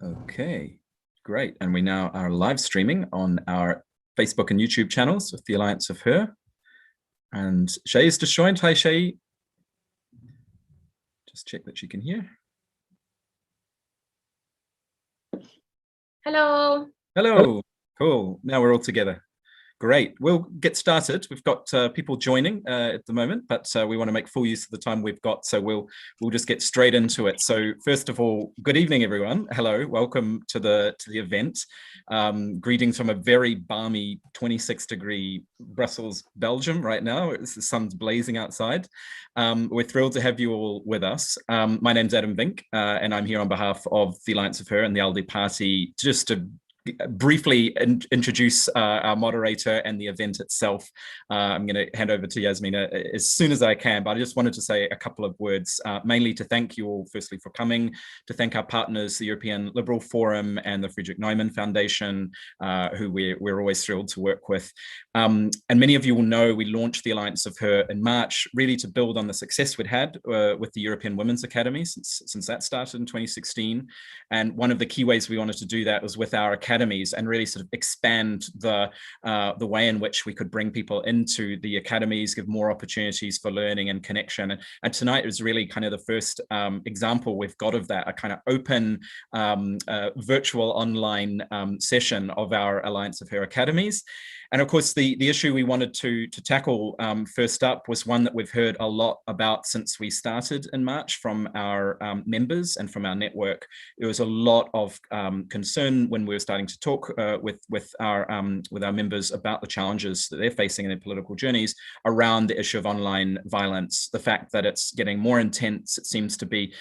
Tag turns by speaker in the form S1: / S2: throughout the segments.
S1: Okay, great. And we now are live streaming on our Facebook and YouTube channels with the Alliance of Her. And Shay is just joined. Hi, Shay. Just check that she can hear.
S2: Hello.
S1: Hello. Cool. Now we're all together. Great. We'll get started. We've got people joining at the moment, but we want to make full use of the time we've got. So we'll just get straight into it. So first of all, good evening, everyone. Hello. Welcome to the event. Greetings from a very balmy 26-degree Brussels, Belgium right now. The sun's blazing outside. We're thrilled to have you all with us. My name's Adam Vink, and I'm here on behalf of the Alliance of Her and the ALDE Party just to briefly introduce our moderator and the event itself. I'm going to hand over to Yasmina as soon as I can, but I just wanted to say a couple of words, mainly to thank you all firstly for coming, to thank our partners, the European Liberal Forum and the Friedrich Neumann Foundation, who we're always thrilled to work with. And many of you will know we launched the Alliance of Her in March, really to build on the success we'd had with the European Women's Academy since that started in 2016. And one of the key ways we wanted to do that was with our academies and really sort of expand the way in which we could bring people into the academies, give more opportunities for learning and connection. And tonight is really kind of the first example we've got of that, a kind of open virtual online session of our Alliance of Her Academies. And of course, the issue we wanted to tackle first up was one that we've heard a lot about since we started in March from our members and from our network. There was a lot of concern when we were starting to talk with our members about the challenges that they're facing in their political journeys around the issue of online violence, the fact that it's getting more intense, it seems to be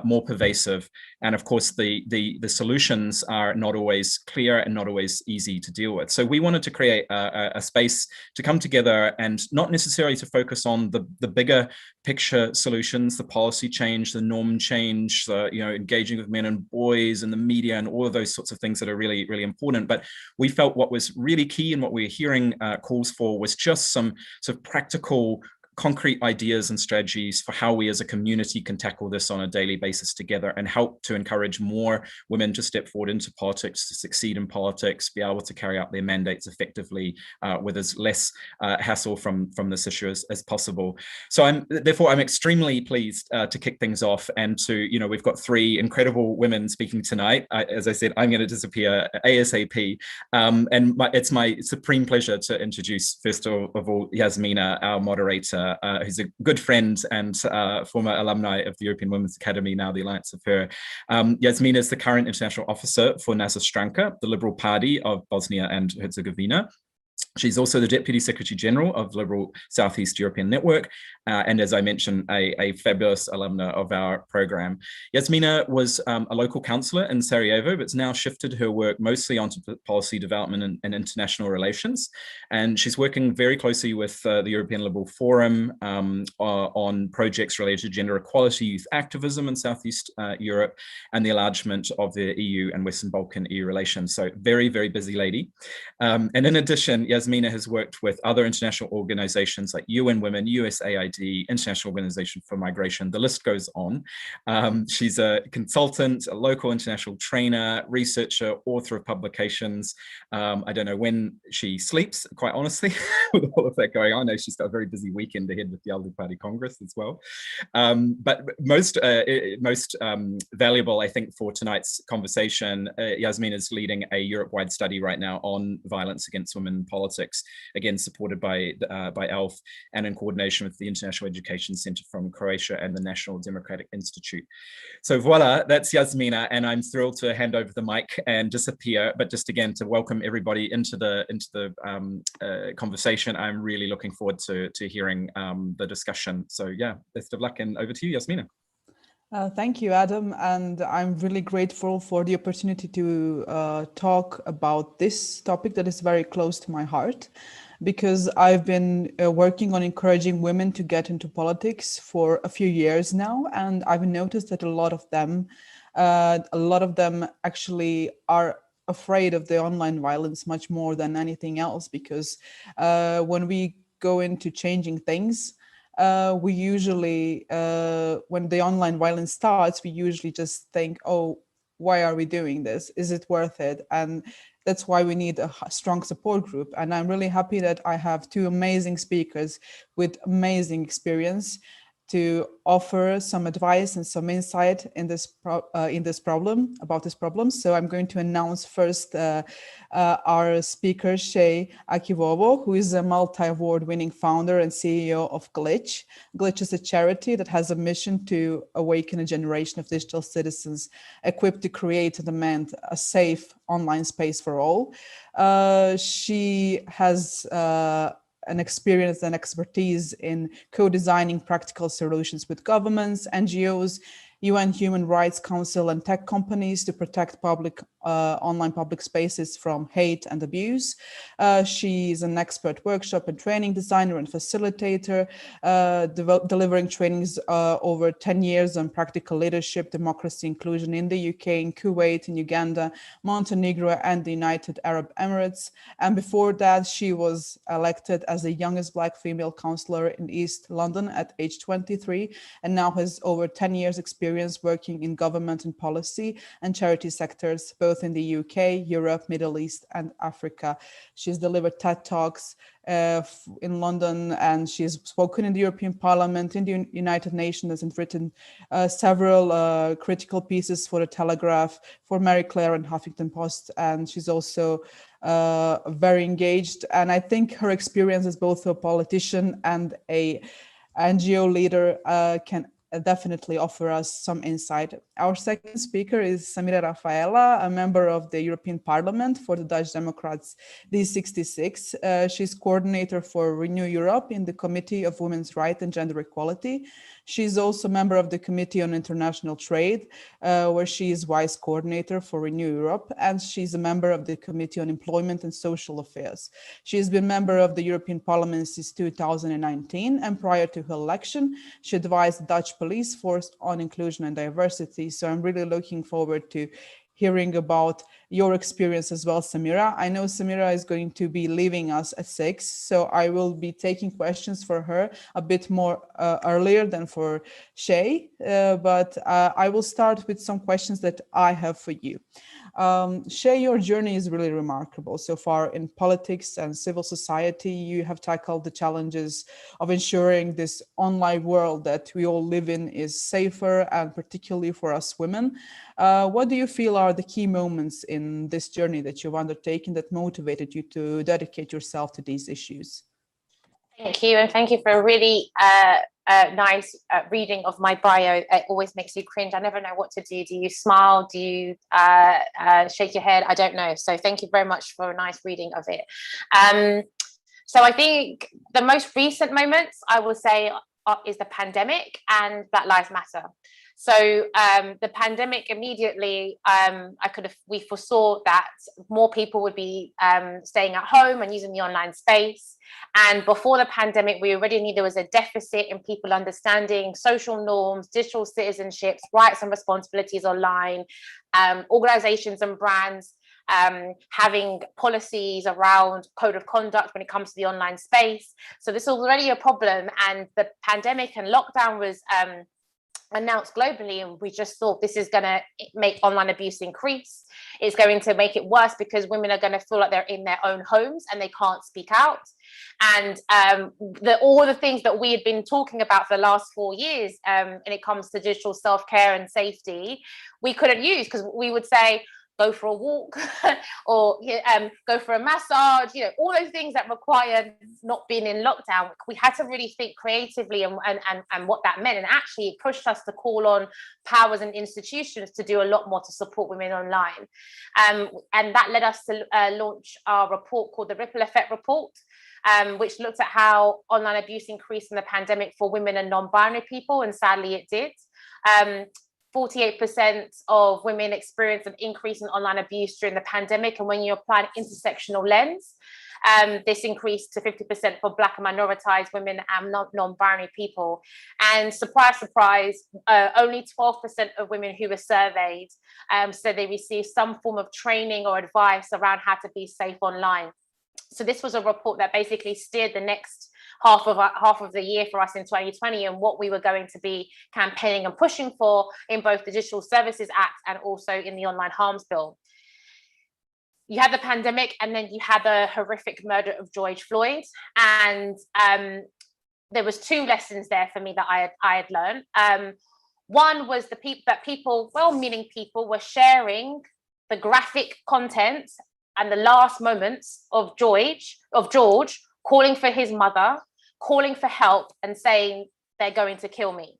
S1: more pervasive. And of course, the solutions are not always clear and not always easy to deal with. So we wanted to create a space to come together and not necessarily to focus on the bigger picture solutions, the policy change, the norm change, engaging with men and boys and the media and all of those sorts of things that are really, really important. But we felt what was really key and what we were hearing calls for was just some sort of practical, concrete ideas and strategies for how we as a community can tackle this on a daily basis together and help to encourage more women to step forward into politics, to succeed in politics, be able to carry out their mandates effectively with as less hassle from this issue as possible. So therefore I'm extremely pleased to kick things off and to, we've got three incredible women speaking tonight. As I said, I'm going to disappear ASAP. And it's my supreme pleasure to introduce, first of all, Yasmina, our moderator, who's a good friend and former alumni of the European Women's Academy, now the Alliance of Her. Yasmina is the current international officer for Nasa Stranka, the Liberal Party of Bosnia and Herzegovina. She's also the Deputy Secretary General of Liberal Southeast European Network, and as I mentioned, a fabulous alumna of our program. Yasmina was a local councillor in Sarajevo, but has now shifted her work mostly onto policy development and international relations. And she's working very closely with the European Liberal Forum on projects related to gender equality, youth activism in Southeast Europe, and the enlargement of the EU and Western Balkan EU relations. So very, very busy lady. And in addition, Yasmina has worked with other international organizations like UN Women, USAID, International Organization for Migration, the list goes on. She's a consultant, a local international trainer, researcher, author of publications. I don't know when she sleeps, quite honestly, with all of that going on. I know she's got a very busy weekend ahead with the ALDE Party Congress as well. But most valuable, I think, for tonight's conversation, Yasmina is leading a Europe-wide study right now on violence against women in politics, again supported by ELF and in coordination with the International Education Center from Croatia and the National Democratic Institute. So voila, that's Yasmina, and I'm thrilled to hand over the mic and disappear, but just again to welcome everybody into the conversation. I'm really looking forward to hearing the discussion. So yeah, best of luck, and over to you, Yasmina.
S3: Thank you, Adam, and I'm really grateful for the opportunity to talk about this topic that is very close to my heart. because I've been working on encouraging women to get into politics for a few years now, and I've noticed that a lot of them actually are afraid of the online violence much more than anything else, because when we go into changing things, we usually, when the online violence starts, we usually just think, oh, why are we doing this? Is it worth it? And that's why we need a strong support group. And I'm really happy that I have two amazing speakers with amazing experience to offer some advice and some insight in this problem, about this problem. So I'm going to announce first our speaker, Shay Akivovo, who is a multi-award winning founder and CEO of Glitch. Glitch is a charity that has a mission to awaken a generation of digital citizens equipped to create and demand a safe online space for all. She has an experience and expertise in co-designing practical solutions with governments, NGOs, UN Human Rights Council, and tech companies to protect online public spaces from hate and abuse. She is an expert workshop and training designer and facilitator, delivering trainings over 10 years on practical leadership, democracy, inclusion in the UK, in Kuwait, in Uganda, Montenegro, and the United Arab Emirates. And before that, she was elected as the youngest Black female councillor in East London at age 23, and now has over 10 years experience working in government and policy and charity sectors, both in the UK, Europe, Middle East, and Africa. She's delivered TED Talks in London, and she's spoken in the European Parliament, in the United Nations, and written several critical pieces for The Telegraph, for Marie Claire and Huffington Post. And she's also very engaged. And I think her experience as both a politician and a NGO leader can definitely offer us some insight. Our second speaker is Samira Rafaela, a member of the European Parliament for the Dutch Democrats D66. She's coordinator for Renew Europe in the Committee of Women's Rights and Gender Equality. She's also a member of the Committee on International Trade, where she is vice coordinator for Renew Europe, and she's a member of the Committee on Employment and Social Affairs. She has been member of the European Parliament since 2019, and prior to her election, she advised the Dutch police force on inclusion and diversity. So I'm really looking forward to hearing about your experience as well, Samira. I know Samira is going to be leaving us at 6, so I will be taking questions for her a bit more earlier than for Shay, but I will start with some questions that I have for you. Shay, your journey is really remarkable. So far in politics and civil society, you have tackled the challenges of ensuring this online world that we all live in is safer, and particularly for us women. What do you feel are the key moments in this journey that you've undertaken that motivated you to dedicate yourself to these issues?
S2: Thank you, and thank you for a really nice reading of my bio. It always makes you cringe. I never know what to do. Do you smile? Do you shake your head? I don't know. So thank you very much for a nice reading of it. So I think the most recent moments, I will say, is the pandemic and Black Lives Matter. So the pandemic immediately, we foresaw that more people would be staying at home and using the online space. And before the pandemic, we already knew there was a deficit in people understanding social norms, digital citizenships, rights and responsibilities online, organizations and brands having policies around code of conduct when it comes to the online space. So this was already a problem, and the pandemic and lockdown was announced globally, and we just thought this is going to make online abuse increase. It's going to make it worse because women are going to feel like they're in their own homes and they can't speak out. And all the things that we had been talking about for the last 4 years when it comes to digital self-care and safety, we couldn't use, because we would say, go for a walk or go for a massage, all those things that require not being in lockdown. We had to really think creatively and what that meant. And actually it pushed us to call on powers and institutions to do a lot more to support women online. And that led us to launch our report called the Ripple Effect Report, which looked at how online abuse increased in the pandemic for women and non-binary people. And sadly it did. 48% of women experienced an increase in online abuse during the pandemic. And when you apply an intersectional lens, This increased to 50% for Black and minoritized women and non-binary people. And surprise, surprise, only 12% of women who were surveyed said they received some form of training or advice around how to be safe online. So this was a report that basically steered the next half of the year for us in 2020 and what we were going to be campaigning and pushing for in both the Digital Services Act and also in the Online Harms Bill. You had the pandemic, and then you had the horrific murder of George Floyd. And there was two lessons there for me that I had learned. One was that people, well-meaning people, were sharing the graphic content and the last moments of George calling for his mother, calling for help, and saying they're going to kill me.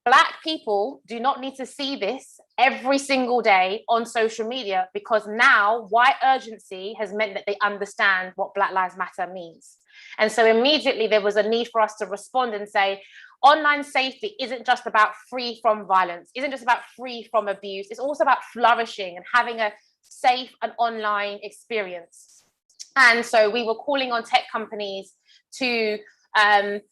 S2: Black people do not need to see this every single day on social media, because now white urgency has meant that they understand what Black Lives Matter means. And so immediately there was a need for us to respond and say, online safety isn't just about free from violence, isn't just about free from abuse. It's also about flourishing and having a safe and online experience. And so we were calling on tech companies to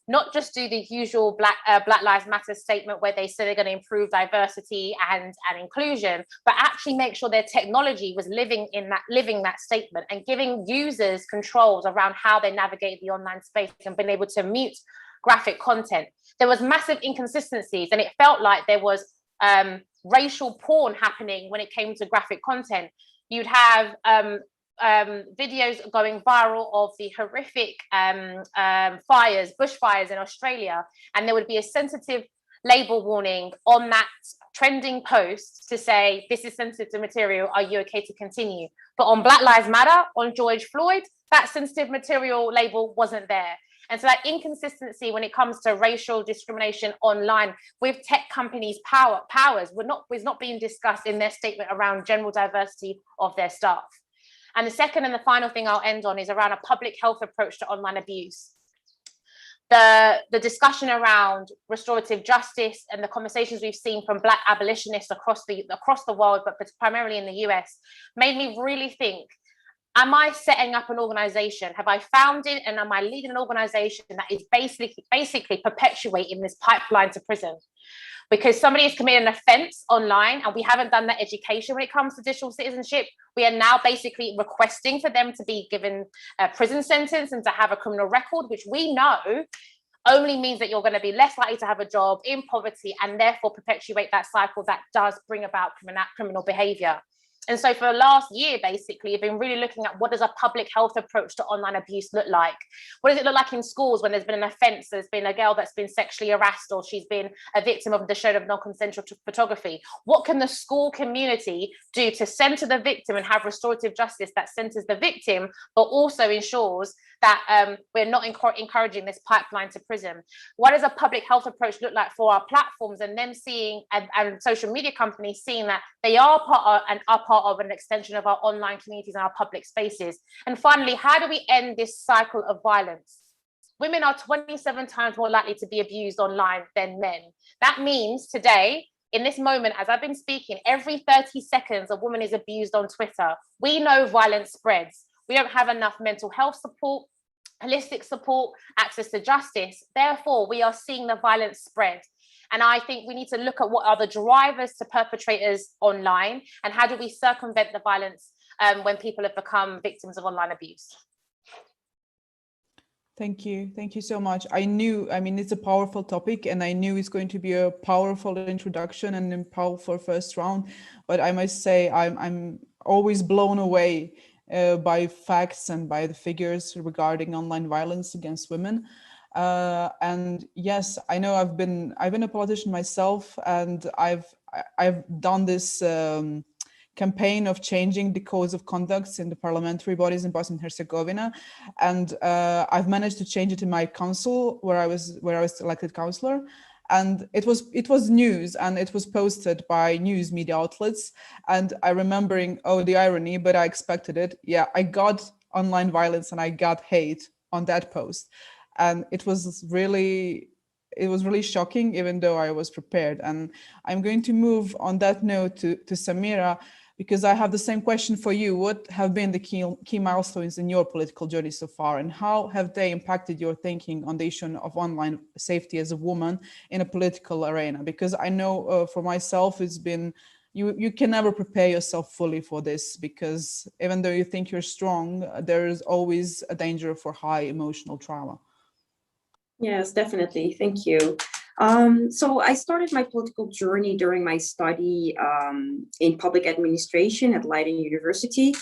S2: not just do the usual Black Lives Matter statement where they say they're going to improve diversity and inclusion, but actually make sure their technology was living that statement and giving users controls around how they navigate the online space and being able to mute graphic content. There was massive inconsistencies, and it felt like there was racial porn happening when it came to graphic content. You'd have videos going viral of the horrific bushfires in Australia, and there would be a sensitive label warning on that trending post to say, this is sensitive material, are you okay to continue? But on Black Lives Matter, on George Floyd, that sensitive material label wasn't there. And so that inconsistency when it comes to racial discrimination online with tech companies' powers was not being discussed in their statement around general diversity of their staff. And the second and the final thing I'll end on is around a public health approach to online abuse. The discussion around restorative justice and the conversations we've seen from Black abolitionists across the world, but primarily in the US, made me really think, am I setting up an organization? Have I founded and am I leading an organization that is basically perpetuating this pipeline to prison? Because somebody has committed an offense online and we haven't done that education when it comes to digital citizenship, we are now basically requesting for them to be given a prison sentence and to have a criminal record, which we know only means that you're going to be less likely to have a job, in poverty, and therefore perpetuate that cycle that does bring about criminal behavior. And so for the last year, basically, I've been really looking at what does a public health approach to online abuse look like? What does it look like in schools when there's been an offence, there's been a girl that's been sexually harassed or she's been a victim of the shade of non-consensual photography? What can the school community do to centre the victim and have restorative justice that centres the victim, but also ensures that we're not encouraging this pipeline to prison? What does a public health approach look like for our platforms, and them seeing and social media companies seeing that they are part of an extension of our online communities and our public spaces? And finally, how do we end this cycle of violence? Women are 27 times more likely to be abused online than men. That means today, in this moment, as I've been speaking, every 30 seconds a woman is abused on Twitter. We know violence spreads. We don't have enough mental health support, holistic support, access to justice. Therefore, we are seeing the violence spread. And I think we need to look at what are the drivers to perpetrators online and how do we circumvent the violence when people have become victims of online abuse.
S3: Thank you. Thank you so much. I mean, it's a powerful topic, and I knew it's going to be a powerful introduction and a powerful first round. But I must say, I'm always blown away by facts and by the figures regarding online violence against women. And yes, I know I've been a politician myself, and I've done this campaign of changing the codes of conduct in the parliamentary bodies in Bosnia and Herzegovina, and I've managed to change it in my council where I was elected councillor. And it was news, and it was posted by news media outlets. And I remembering, oh, the irony, but I expected it. Yeah, I got online violence and I got hate on that post. And it was really shocking, even though I was prepared. And I'm going to move on that note to Samira. because I have the same question for you. What have been the key milestones in your political journey so far, and how have they impacted your thinking on the issue of online safety as a woman in a political arena? Because I know for myself, it's been, you can never prepare yourself fully for this, because even though you think you're strong, there is always a danger for high emotional trauma.
S4: Yes, definitely. Thank you. So I started my political journey during my study in public administration at Leiden University,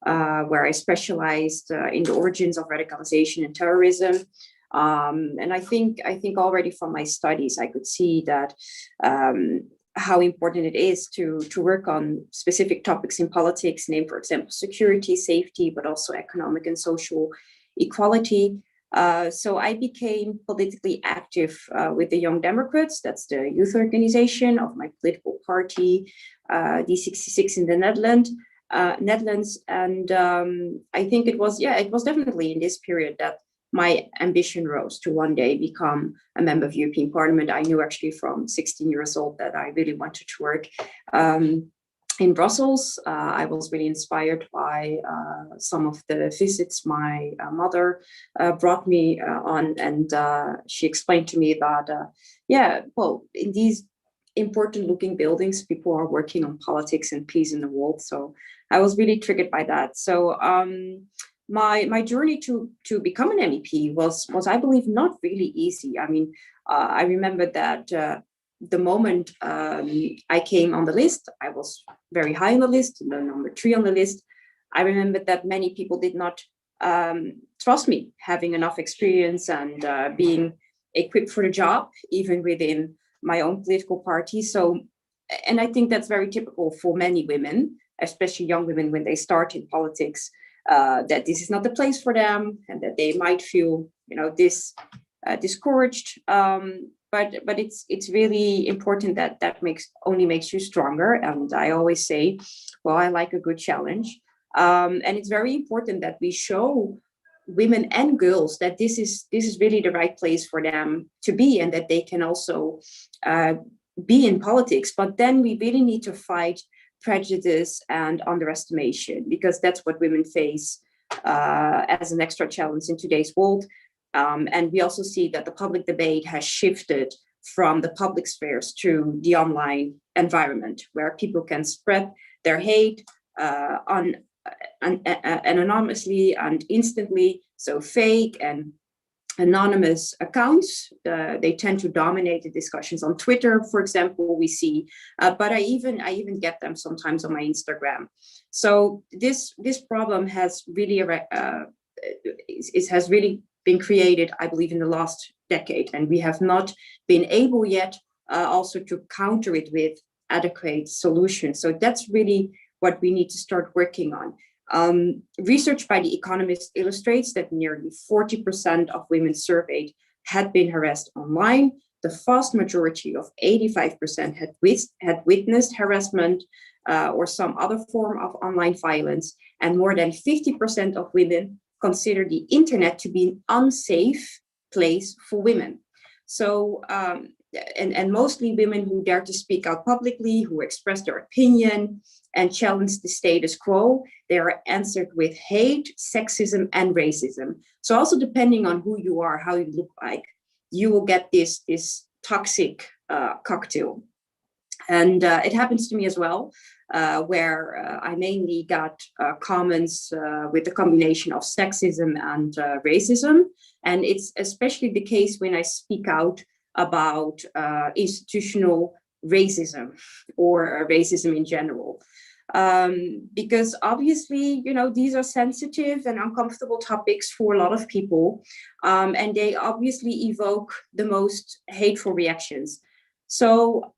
S4: where I specialized in the origins of radicalization and terrorism. And I think already from my studies, I could see that how important it is to work on specific topics in politics, named, for example, security, safety, but also economic and social equality. So I became politically active with the Young Democrats. That's the youth organization of my political party, D66 in the Netherlands. And I think it was definitely in this period that my ambition rose to one day become a member of European Parliament. I knew actually from 16 years old that I really wanted to work in Brussels. I was really inspired by some of the visits my mother brought me on, and she explained to me that, in these important looking buildings, people are working on politics and peace in the world. So I was really triggered by that. So my journey to become an MEP was I believe not really easy. I mean, I remember that the moment I came on the list, I was very high on the list, number 3 on the list. I remember that many people did not trust me having enough experience and being equipped for the job, even within my own political party. So, and I think that's very typical for many women, especially young women, when they start in politics, that this is not the place for them, and that they might feel, discouraged. But it's really important that only makes you stronger. And I always say, well, I like a good challenge. And it's very important that we show women and girls that this is really the right place for them to be, and that they can also be in politics. But then we really need to fight prejudice and underestimation, because that's what women face as an extra challenge in today's world. And we also see that the public debate has shifted from the public spheres to the online environment, where people can spread their hate anonymously and instantly. So fake and anonymous accounts, they tend to dominate the discussions on Twitter, for example, we see, but I even get them sometimes on my Instagram. So this problem has really has really been created, I believe, in the last decade, and we have not been able yet also to counter it with adequate solutions. So that's really what we need to start working on. Research by The Economist illustrates that nearly 40% of women surveyed had been harassed online. The vast majority of 85% had witnessed harassment or some other form of online violence, and more than 50% of women consider the internet to be an unsafe place for women. So, and mostly women who dare to speak out publicly, who express their opinion and challenge the status quo, they are answered with hate, sexism, and racism. So also depending on who you are, how you look like, you will get this toxic cocktail. And it happens to me as well, where I mainly got comments with a combination of sexism and racism. And it's especially the case when I speak out about institutional racism or racism in general. Because obviously, these are sensitive and uncomfortable topics for a lot of people, and they obviously evoke the most hateful reactions. So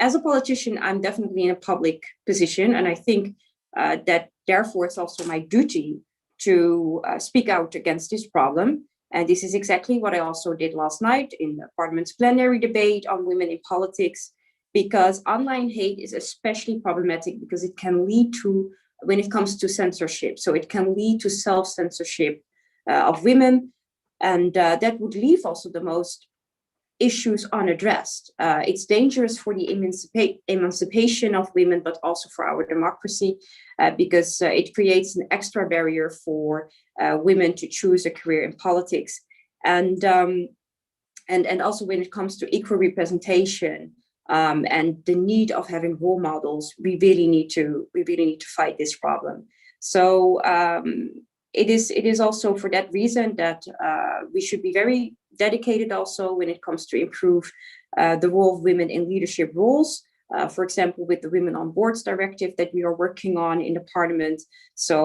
S4: as a politician, I'm definitely in a public position, and I think that therefore it's also my duty to speak out against this problem. And this is exactly what I also did last night in the Parliament's plenary debate on women in politics, because online hate is especially problematic because it can lead to, when it comes to censorship, so it can lead to self-censorship of women, and that would leave also the most issues unaddressed. It's dangerous for the emancipation of women, but also for our democracy, because it creates an extra barrier for women to choose a career in politics. And also when it comes to equal representation and the need of having role models, we really need to fight this problem. So it is also for that reason that we should be very dedicated also when it comes to improve the role of women in leadership roles. For example, with the Women on Boards directive that we are working on in the Parliament. So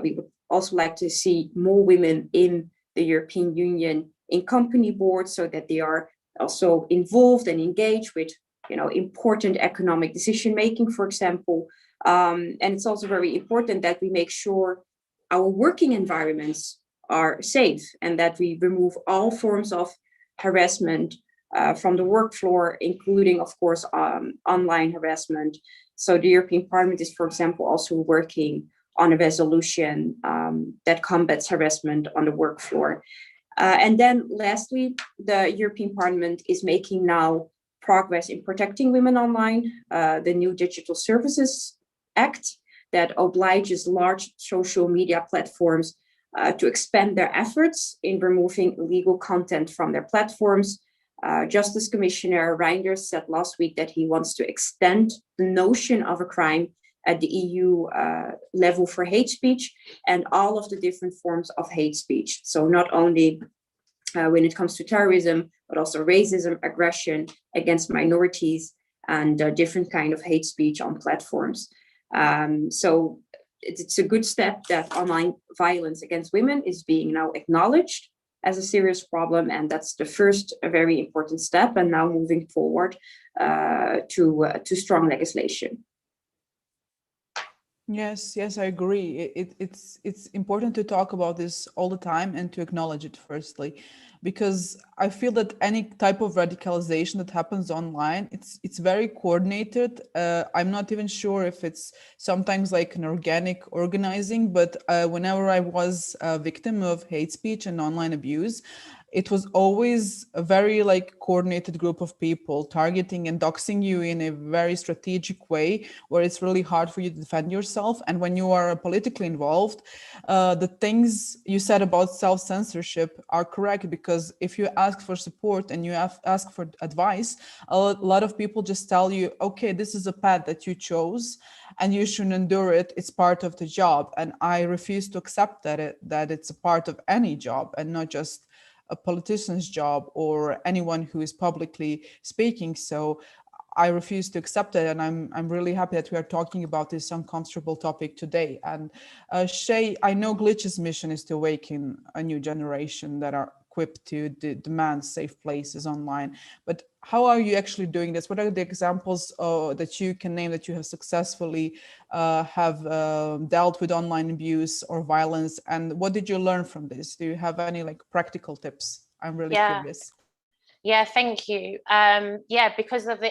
S4: we would also like to see more women in the European Union in company boards, so that they are also involved and engaged with, important economic decision making, for example. And it's also very important that we make sure our working environments are safe and that we remove all forms of harassment from the work floor, including, of course, online harassment. So the European Parliament is, for example, also working on a resolution that combats harassment on the work floor. And then lastly, the European Parliament is making now progress in protecting women online. The new Digital Services Act that obliges large social media platforms to expand their efforts in removing illegal content from their platforms. Justice Commissioner Reinders said last week that he wants to extend the notion of a crime at the EU level for hate speech and all of the different forms of hate speech. So not only when it comes to terrorism, but also racism, aggression against minorities, and different kind of hate speech on platforms. So it's a good step that online violence against women is being now acknowledged as a serious problem, and that's the first very important step. And now moving forward to strong legislation.
S3: Yes, I agree. It's important to talk about this all the time and to acknowledge it firstly, because I feel that any type of radicalization that happens online, it's very coordinated. I'm not even sure if it's sometimes like an organic organizing, but whenever I was a victim of hate speech and online abuse, it was always a very like coordinated group of people targeting and doxing you in a very strategic way where it's really hard for you to defend yourself. And when you are politically involved, the things you said about self-censorship are correct, because if you ask for support and you ask for advice, a lot of people just tell you, okay, this is a path that you chose and you should endure it. It's part of the job. And I refuse to accept that it's a part of any job and not just a politician's job or anyone who is publicly speaking. So I refuse to accept it, and I'm really happy that we are talking about this uncomfortable topic today. And Shay, I know Glitch's mission is to awaken a new generation that are equipped to demand safe places online. But how are you actually doing this? What are the examples that you can name that you have successfully have dealt with online abuse or violence? And what did you learn from this? Do you have any like practical tips? I'm really curious.
S2: Yeah, thank you. Because of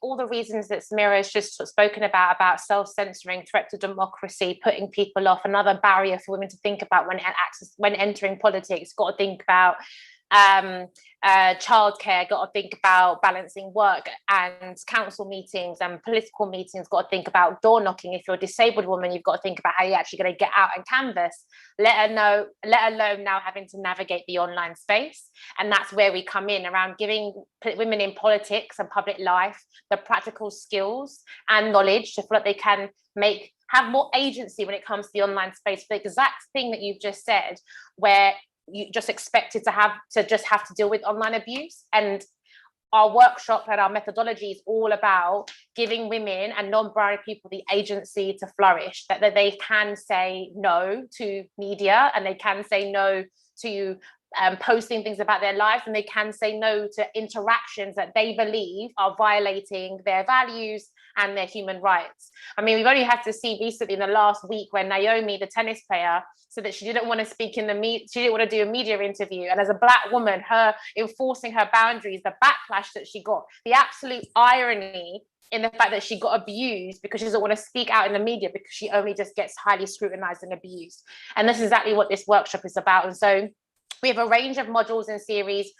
S2: all the reasons that Samira has just spoken about self-censoring, threat to democracy, putting people off, another barrier for women to think about when entering politics. Got to think about childcare, got to think about balancing work and council meetings and political meetings, got to think about door knocking. If you're a disabled woman, you've got to think about how you're actually going to get out and canvass, let alone now having to navigate the online space. And that's where we come in around giving women in politics and public life the practical skills and knowledge to feel like they can have more agency when it comes to the online space. The exact thing that you've just said, where you just expected to have to deal with online abuse. And our workshop and our methodology is all about giving women and non-binary people the agency to flourish, that they can say no to media, and they can say no to posting things about their lives, and they can say no to interactions that they believe are violating their values and their human rights. I mean, we've only had to see recently in the last week when Naomi, the tennis player, said that she didn't want to speak in the media, she didn't want to do a media interview. And as a Black woman, her enforcing her boundaries, the backlash that she got, the absolute irony in the fact that she got abused because she doesn't want to speak out in the media because she only just gets highly scrutinized and abused. And this is exactly what this workshop is about. And so we have a range of modules and series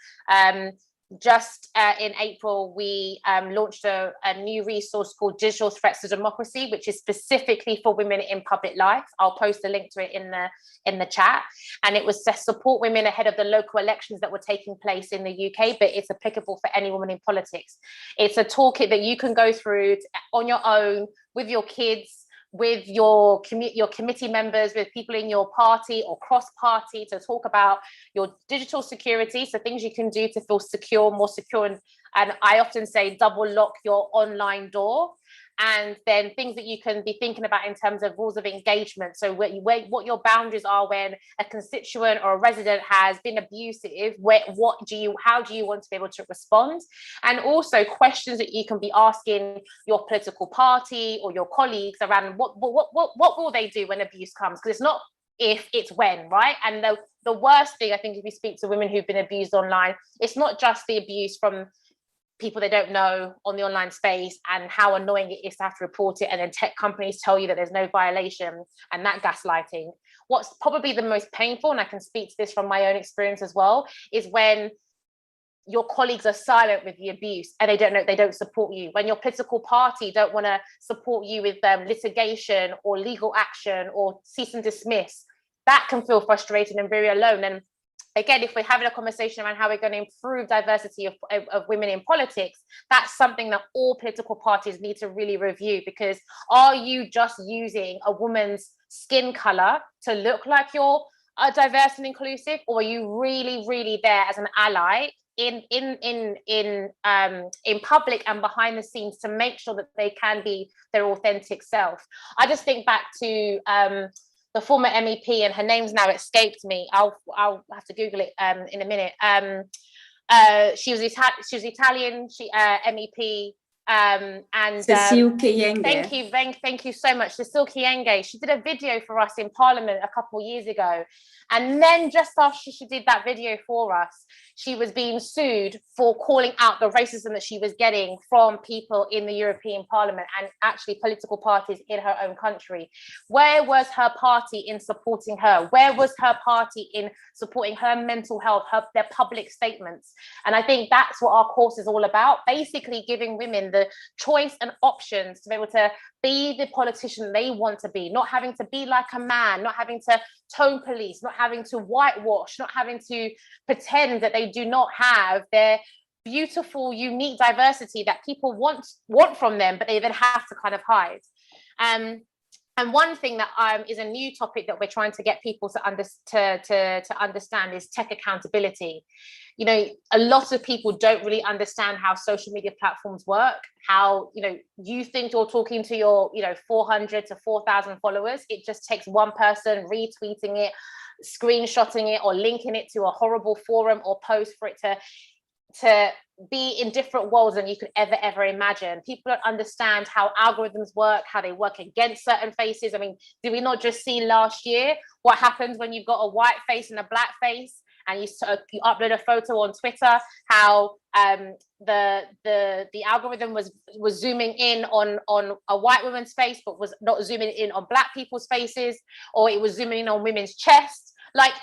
S2: just in April, we launched a new resource called Digital Threats to Democracy, which is specifically for women in public life. I'll post a link to it in the chat. And it was to support women ahead of the local elections that were taking place in the UK, but it's applicable for any woman in politics. It's a toolkit that you can go through on your own, with your kids, with your committee members, with people in your party or cross-party, to talk about your digital security, so things you can do to feel secure, more secure, and I often say double lock your online door. And then things that you can be thinking about in terms of rules of engagement. So what your boundaries are when a constituent or a resident has been abusive, how do you want to be able to respond? And also questions that you can be asking your political party or your colleagues around what will they do when abuse comes? Because it's not if, it's when, right? And the worst thing, I think, if you speak to women who've been abused online, it's not just the abuse from people they don't know on the online space and how annoying it is to have to report it, and then tech companies tell you that there's no violation, and that gaslighting. What's probably the most painful, and I can speak to this from my own experience as well, is when your colleagues are silent with the abuse and they don't support you. When your political party don't want to support you with litigation or legal action or cease and dismiss, that can feel frustrating and very alone. And again, if we're having a conversation around how we're going to improve diversity of women in politics, that's something that all political parties need to really review, because are you just using a woman's skin color to look like you're diverse and inclusive, or are you really, really there as an ally in public and behind the scenes to make sure that they can be their authentic self? I just think back to the former MEP, and her name's now escaped me. I'll have to Google it in a minute. She was Italian. She MEP. And
S4: Cecile Kyenge.
S2: Thank you so much, Cecile Kyenge. She did a video for us in Parliament a couple of years ago, and then just after she did that video for us, she was being sued for calling out the racism that she was getting from people in the European Parliament and actually political parties in her own country. Where was her party in supporting her? Where was her party in supporting her mental health, their public statements? And I think that's what our course is all about, basically giving women the choice and options to be able to be the politician they want to be, not having to be like a man, not having to tone police, not having to whitewash, not having to pretend that they do not have their beautiful, unique diversity that people want from them, but they then have to kind of hide. And one thing that is a new topic that we're trying to get people to understand is tech accountability. You know, a lot of people don't really understand how social media platforms work, how, you think you're talking to your, 400 to 4,000 followers. It just takes one person retweeting it, screenshotting it, or linking it to a horrible forum or post for it to be in different worlds than you could ever imagine. People don't understand how algorithms work, how they work against certain faces. I mean, did we not just see last year what happens when you've got a white face and a black face and you upload a photo on Twitter, how the algorithm was zooming in on a white woman's face but was not zooming in on black people's faces, or it was zooming in on women's chests? Like,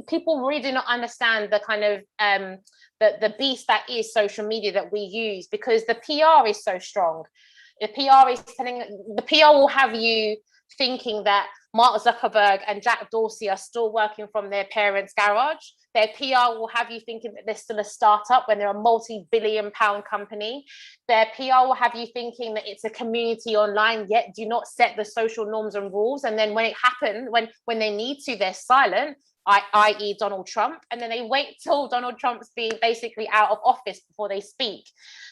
S2: people really do not understand the kind of the beast that is social media that we use, because the PR is so strong. The PR will have you thinking that Mark Zuckerberg and Jack Dorsey are still working from their parents' garage. Their PR will have you thinking that they're still a startup when they're a multi-billion-pound company. Their PR will have you thinking that it's a community online, yet do not set the social norms and rules. And then when it happens, when they need to, they're silent, i.e. Donald Trump, and then they wait till Donald Trump's being basically out of office before they speak.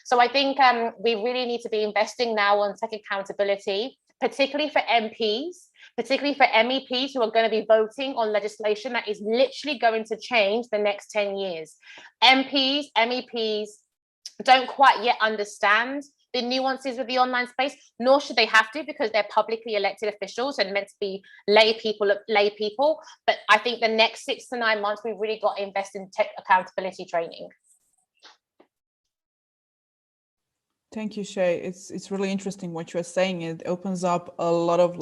S2: So I think we really need to be investing now on tech accountability, particularly for MPs, particularly for MEPs who are going to be voting on legislation that is literally going to change the next 10 years. MPs, MEPs don't quite yet understand the nuances of the online space, nor should they have to, because they're publicly elected officials and meant to be lay people. But I think the next 6 to 9 months, we've really got to invest in tech accountability training.
S3: Thank you, Shay. It's really interesting what you're saying. It opens up a lot of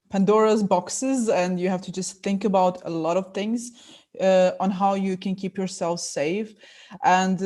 S3: Pandora's boxes, and you have to just think about a lot of things. on how you can keep yourself safe. And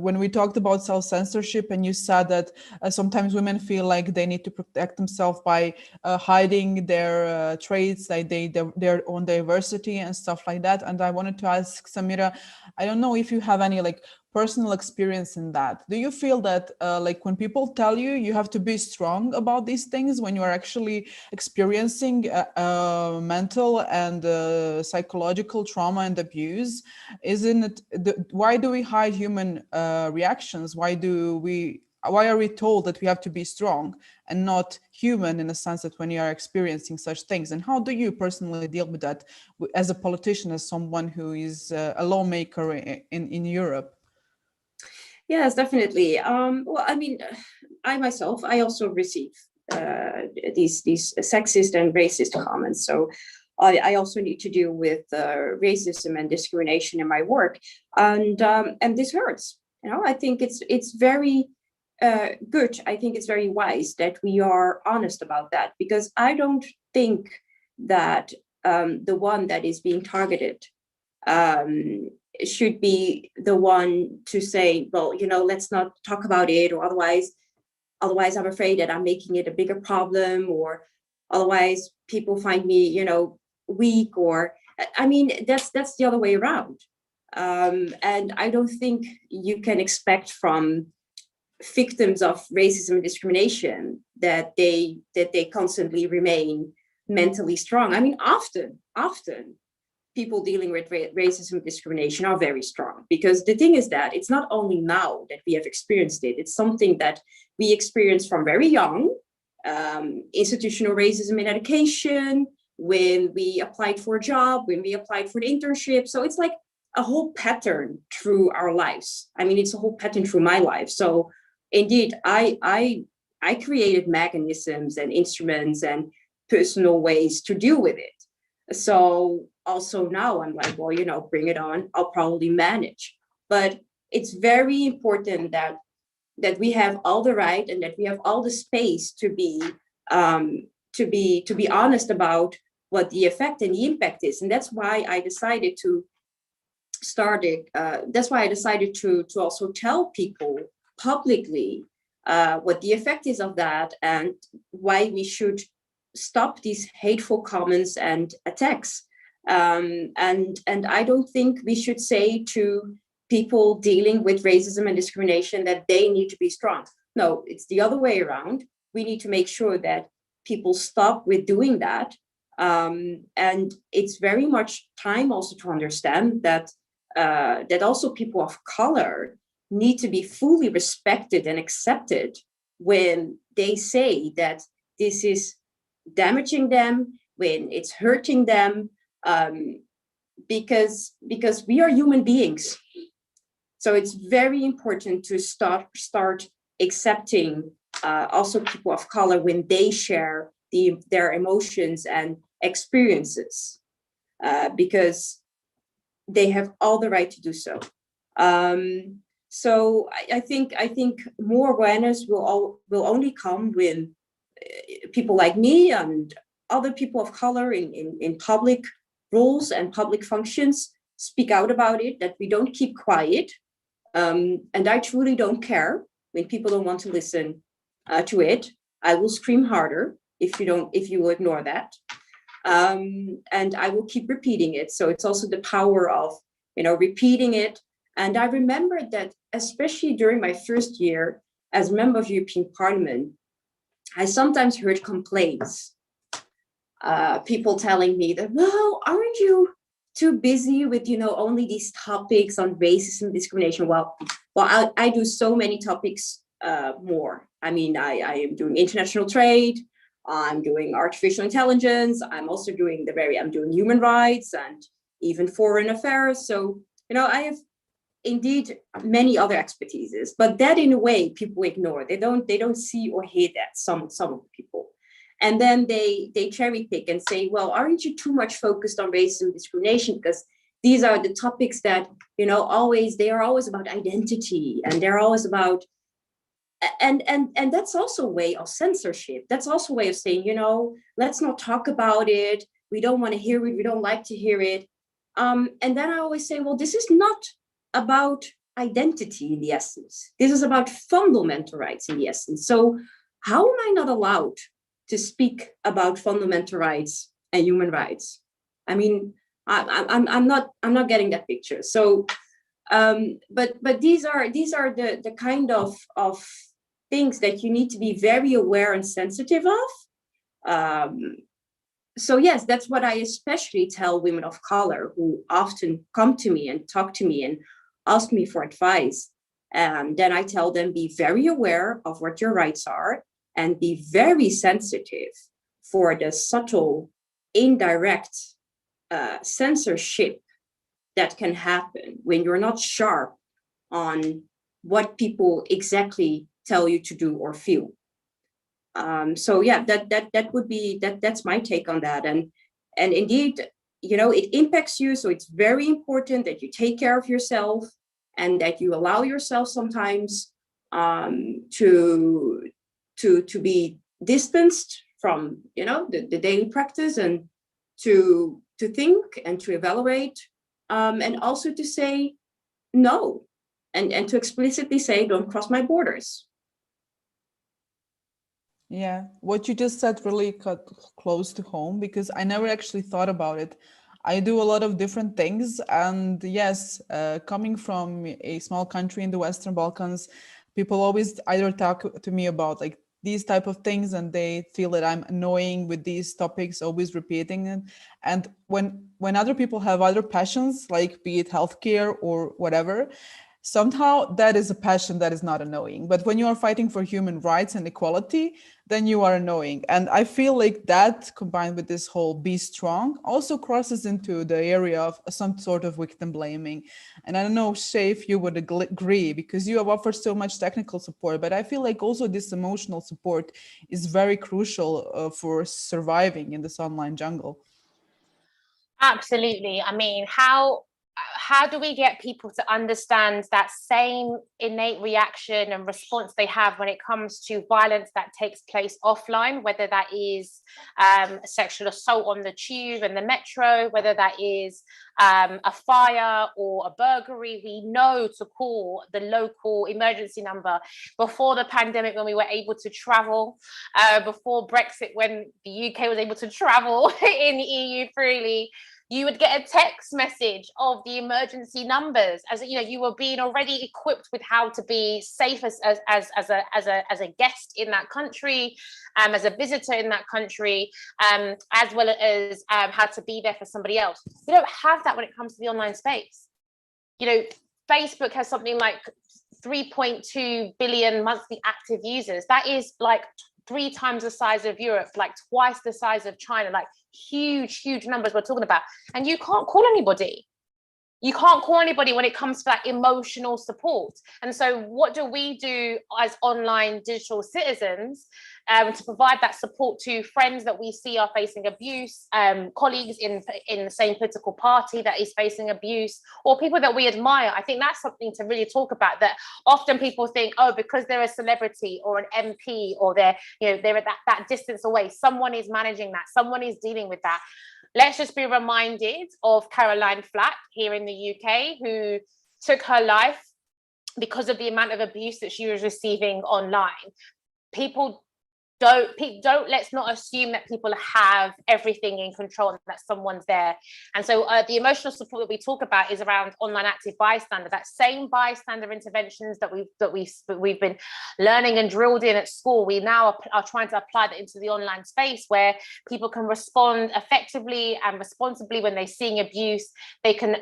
S3: when we talked about self-censorship, and you said that sometimes women feel like they need to protect themselves by hiding their traits, like their own diversity and stuff like that. And I wanted to ask Samira, I don't know if you have any like personal experience in that. Do you feel that like when people tell you you have to be strong about these things, when you are actually experiencing mental and psychological trauma and abuse, isn't it why do we hide human reactions? Why are we told that we have to be strong and not human, in a sense that when you are experiencing such things? And how do you personally deal with that as a politician, as someone who is a lawmaker in Europe?
S4: Yes, definitely. Well, I mean, I also receive these sexist and racist comments. So I also need to deal with racism and discrimination in my work, and this hurts. You know, I think it's very good. I think it's very wise that we are honest about that, because I don't think that the one that is being targeted should be the one to say, well, you know, let's not talk about it, or otherwise I'm afraid that I'm making it a bigger problem, or otherwise people find me, you know, weak. Or I mean, that's the other way around. And I don't think you can expect from victims of racism and discrimination that they constantly remain mentally strong. I mean, often people dealing with racism and discrimination are very strong, because the thing is that it's not only now that we have experienced it, it's something that we experience from very young. Institutional racism in education, when we applied for a job, when we applied for an internship. So it's like a whole pattern through our lives. I mean, it's a whole pattern through my life. So indeed, I created mechanisms and instruments and personal ways to deal with it. So also now I'm like, well, you know, bring it on. I'll probably manage. But it's very important that we have all the right, and that we have all the space to be honest about what the effect and the impact is. And that's why I decided to start it. That's why I decided to also tell people publicly what the effect is of that, and why we should stop these hateful comments and attacks. And I don't think we should say to people dealing with racism and discrimination that they need to be strong. No, it's the other way around. We need to make sure that people stop with doing that. And it's very much time also to understand that that also people of color need to be fully respected and accepted when they say that this is damaging them, when it's hurting them, because we are human beings. So it's very important to start accepting also people of color when they share their emotions and experiences, because they have all the right to do so. So I think more awareness will only come when people like me and other people of color in public roles and public functions speak out about it, that we don't keep quiet. And I truly don't care when people don't want to listen to it. I will scream harder if you will ignore that. And I will keep repeating it. So it's also the power of, you know, repeating it. And I remember that, especially during my first year as a member of European Parliament, I sometimes heard complaints, people telling me that, well, aren't you too busy with, you know, only these topics on racism and discrimination? Well, I do so many topics more. I mean, I am doing international trade, I'm doing artificial intelligence, I'm also doing I'm doing human rights and even foreign affairs. So, you know, I have indeed many other expertises, but that in a way people ignore. They don't see or hear that, some of the people. And then they cherry pick and say, well, aren't you too much focused on racism and discrimination? Because these are the topics that, you know, they are always about identity, and they're always about, and that's also a way of censorship. That's also a way of saying, you know, let's not talk about it. We don't want to hear it. We don't like to hear it. And then I always say, well, this is not about identity in the essence. This is about fundamental rights in the essence. So how am I not allowed to speak about fundamental rights and human rights? I mean, I'm not getting that picture. So, but these are the kind of things that you need to be very aware and sensitive of. So yes, that's what I especially tell women of color who often come to me and talk to me and ask me for advice. Then I tell them, be very aware of what your rights are and be very sensitive for the subtle, indirect censorship that can happen when you're not sharp on what people exactly tell you to do or feel. So yeah, that would be that's my take on that. And indeed, it impacts you. So it's very important that you take care of yourself and that you allow yourself sometimes to be distanced from the daily practice and to think and to evaluate and also to say no and to explicitly say, don't cross my borders.
S3: Yeah, what you just said really cut close to home because I never actually thought about it. I do a lot of different things, and yes, coming from a small country in the Western Balkans, people always either talk to me about like these type of things, and they feel that I'm annoying with these topics, always repeating it. And when other people have other passions, like be it healthcare or whatever, somehow that is a passion that is not annoying. But when you are fighting for human rights and equality, then you are annoying. And I feel like that combined with this whole be strong also crosses into the area of some sort of victim blaming. And I don't know, Shay, if you would agree, because you have offered so much technical support, but I feel like also this emotional support is very crucial for surviving in this online jungle.
S2: Absolutely. I mean, how do we get people to understand that same innate reaction and response they have when it comes to violence that takes place offline, whether that is sexual assault on the tube and the metro, whether that is a fire or a burglary? We know to call the local emergency number. Before the pandemic, when we were able to travel, before Brexit, when the UK was able to travel in the EU freely, you would get a text message of the emergency numbers, as you were being already equipped with how to be safe as a guest in that country, as a visitor in that country, as well as how to be there for somebody else. We don't have that when it comes to the online space. Facebook has something like 3.2 billion monthly active users. That is like 3 times the size of Europe, like twice the size of China, like huge numbers we're talking about. And you can't call anybody. You can't call anybody when it comes to that emotional support. And so what do we do as online digital citizens to provide that support to friends that we see are facing abuse, colleagues in the same political party that is facing abuse, or people that we admire? I think that's something to really talk about, that often people think, oh, because they're a celebrity or an MP or they're at that distance away, someone is managing that, someone is dealing with that. Let's just be reminded of Caroline Flack here in the UK, who took her life because of the amount of abuse that she was receiving online. Let's not assume that people have everything in control and that someone's there. And so the emotional support that we talk about is around online active bystander, that same bystander interventions that we've been learning and drilled in at school. We now are trying to apply that into the online space, where people can respond effectively and responsibly when they're seeing abuse. They can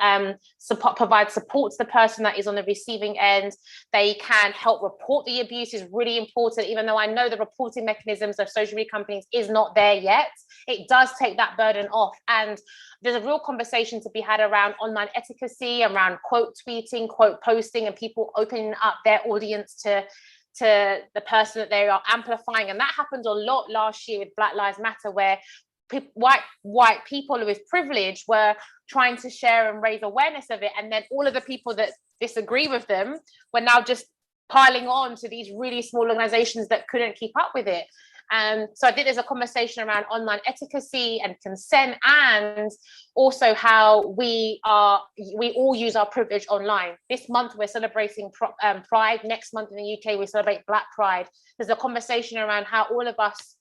S2: provide support to the person that is on the receiving end. They can help report the abuse, is really important, even though I know the reporting mechanisms of social media companies is not there yet. It does take that burden off. And there's a real conversation to be had around online efficacy, around quote tweeting, quote posting, and people opening up their audience to the person that they are amplifying. And that happened a lot last year with Black Lives Matter, where white people with privilege were trying to share and raise awareness of it. And then all of the people that disagree with them were now just piling on to these really small organizations that couldn't keep up with it. So I think there's a conversation around online efficacy and consent, and also how we all use our privilege online. This month we're celebrating Pride. Next month in the UK we celebrate Black Pride. There's a conversation around how all of us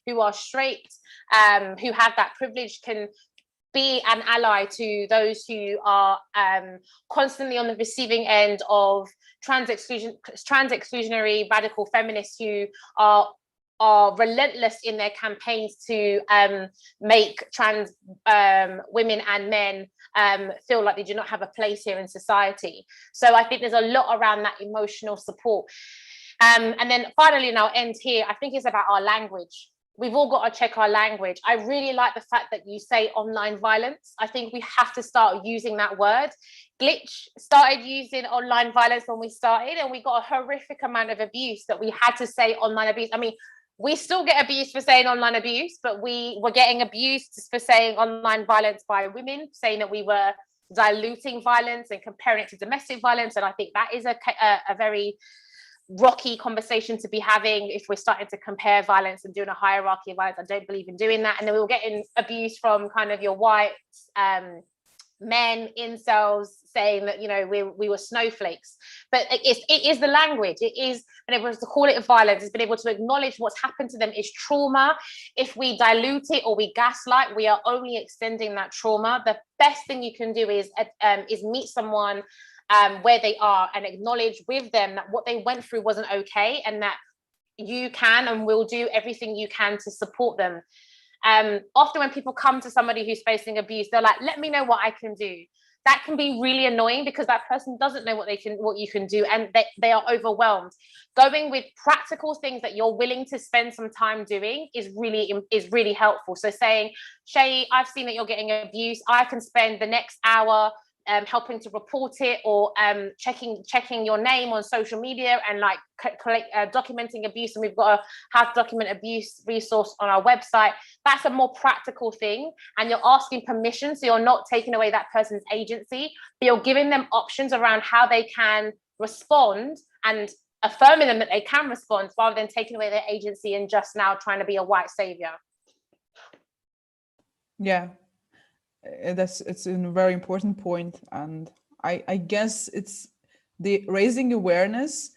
S2: who are straight, who have that privilege, can be an ally to those who are constantly on the receiving end of trans exclusionary radical feminists who are relentless in their campaigns to make trans women and men feel like they do not have a place here in society. So I think there's a lot around that emotional support. And then finally, and I'll end here, I think it's about our language. We've all got to check our language. I really like the fact that you say online violence. I think we have to start using that word. Glitch started using online violence when we started, and we got a horrific amount of abuse that we had to say online abuse. I mean, we still get abused for saying online abuse, but we were getting abused for saying online violence by women, saying that we were diluting violence and comparing it to domestic violence. And I think that is a very rocky conversation to be having if we're starting to compare violence and doing a hierarchy of violence. I don't believe in doing that. And then we were getting abuse from kind of your white men, incels, saying that, you know, we were snowflakes. But it is the language. It is being able to call it violence. It's been able to acknowledge what's happened to them is trauma. If we dilute it or we gaslight, we are only extending that trauma. The best thing you can do is meet someone where they are and acknowledge with them that what they went through wasn't okay, and that you can and will do everything you can to support them. Often when people come to somebody who's facing abuse, they're like, let me know what I can do. That can be really annoying because that person doesn't know what you can do, and they are overwhelmed. Going with practical things that you're willing to spend some time doing is really helpful. So saying, Shay, I've seen that you're getting abuse. I can spend the next hour helping to report it, or checking your name on social media and like documenting abuse. And we've got a how to document abuse resource on our website. That's a more practical thing, and you're asking permission, so you're not taking away that person's agency, but you're giving them options around how they can respond and affirming them that they can respond, rather than taking away their agency and just now trying to be a white savior.
S3: Yeah, it's a very important point, and I guess it's the raising awareness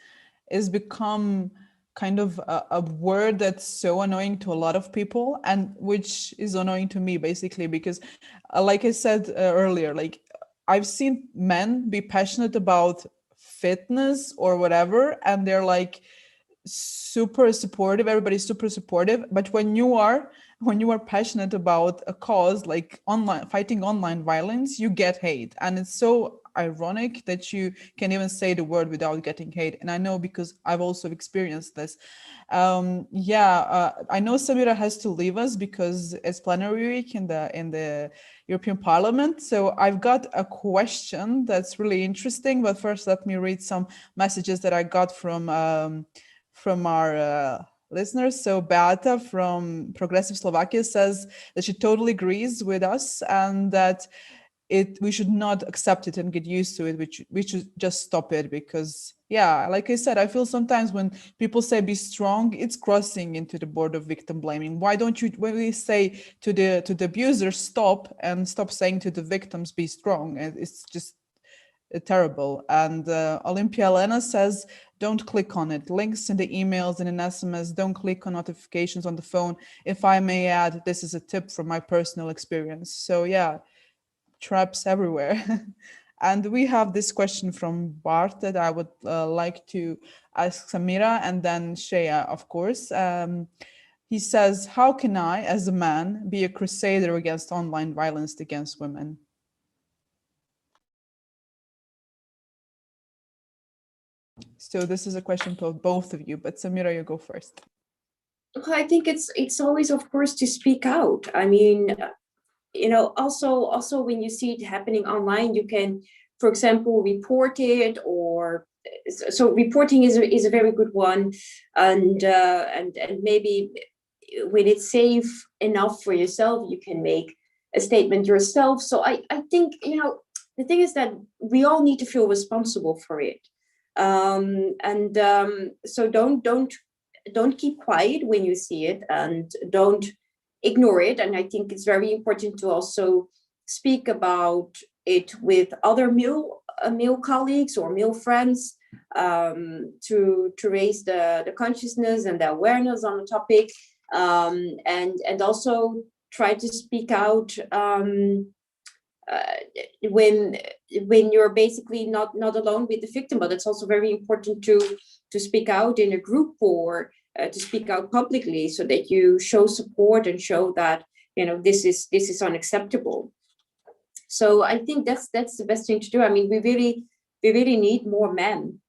S3: is become kind of a word that's so annoying to a lot of people, and which is annoying to me basically because like I said earlier, like I've seen men be passionate about fitness or whatever, and they're like super supportive, everybody's super supportive, but when you are passionate about a cause like fighting online violence, you get hate. And it's so ironic that you can even say the word without getting hate. And I know because I've also experienced this. I know Samira has to leave us because it's plenary week in the European Parliament. So I've got a question that's really interesting, but first let me read some messages that I got from our listeners. So Beata from Progressive Slovakia says that she totally agrees with us, and that we should not accept it and get used to it. We should just stop it, because like I said, I feel sometimes when people say be strong, it's crossing into the border of victim blaming. Why don't you, when we say to the abuser stop, and stop saying to the victims be strong? And it's just terrible. And Olympia Elena says, don't click on it. Links in the emails and in SMS, don't click on notifications on the phone. If I may add, this is a tip from my personal experience. So traps everywhere. And we have this question from Bart that I would like to ask Samira, and then Shea, of course. He says, how can I, as a man, be a crusader against online violence against women? So this is a question for both of you, but Samira, you go first.
S4: Well, I think it's always, of course, to speak out. I mean, also when you see it happening online, you can, for example, report it, or so reporting is a very good one, and maybe when it's safe enough for yourself, you can make a statement yourself. So I think the thing is that we all need to feel responsible for it. So don't don't keep quiet when you see it, and don't ignore it. And I think it's very important to also speak about it with other male colleagues or male friends, to raise the consciousness and the awareness on the topic, and also try to speak out when you're basically not alone with the victim. But it's also very important to speak out in a group, or to speak out publicly, so that you show support and show that, you know, this is unacceptable. So I think that's the best thing to do. I mean, we really need more men,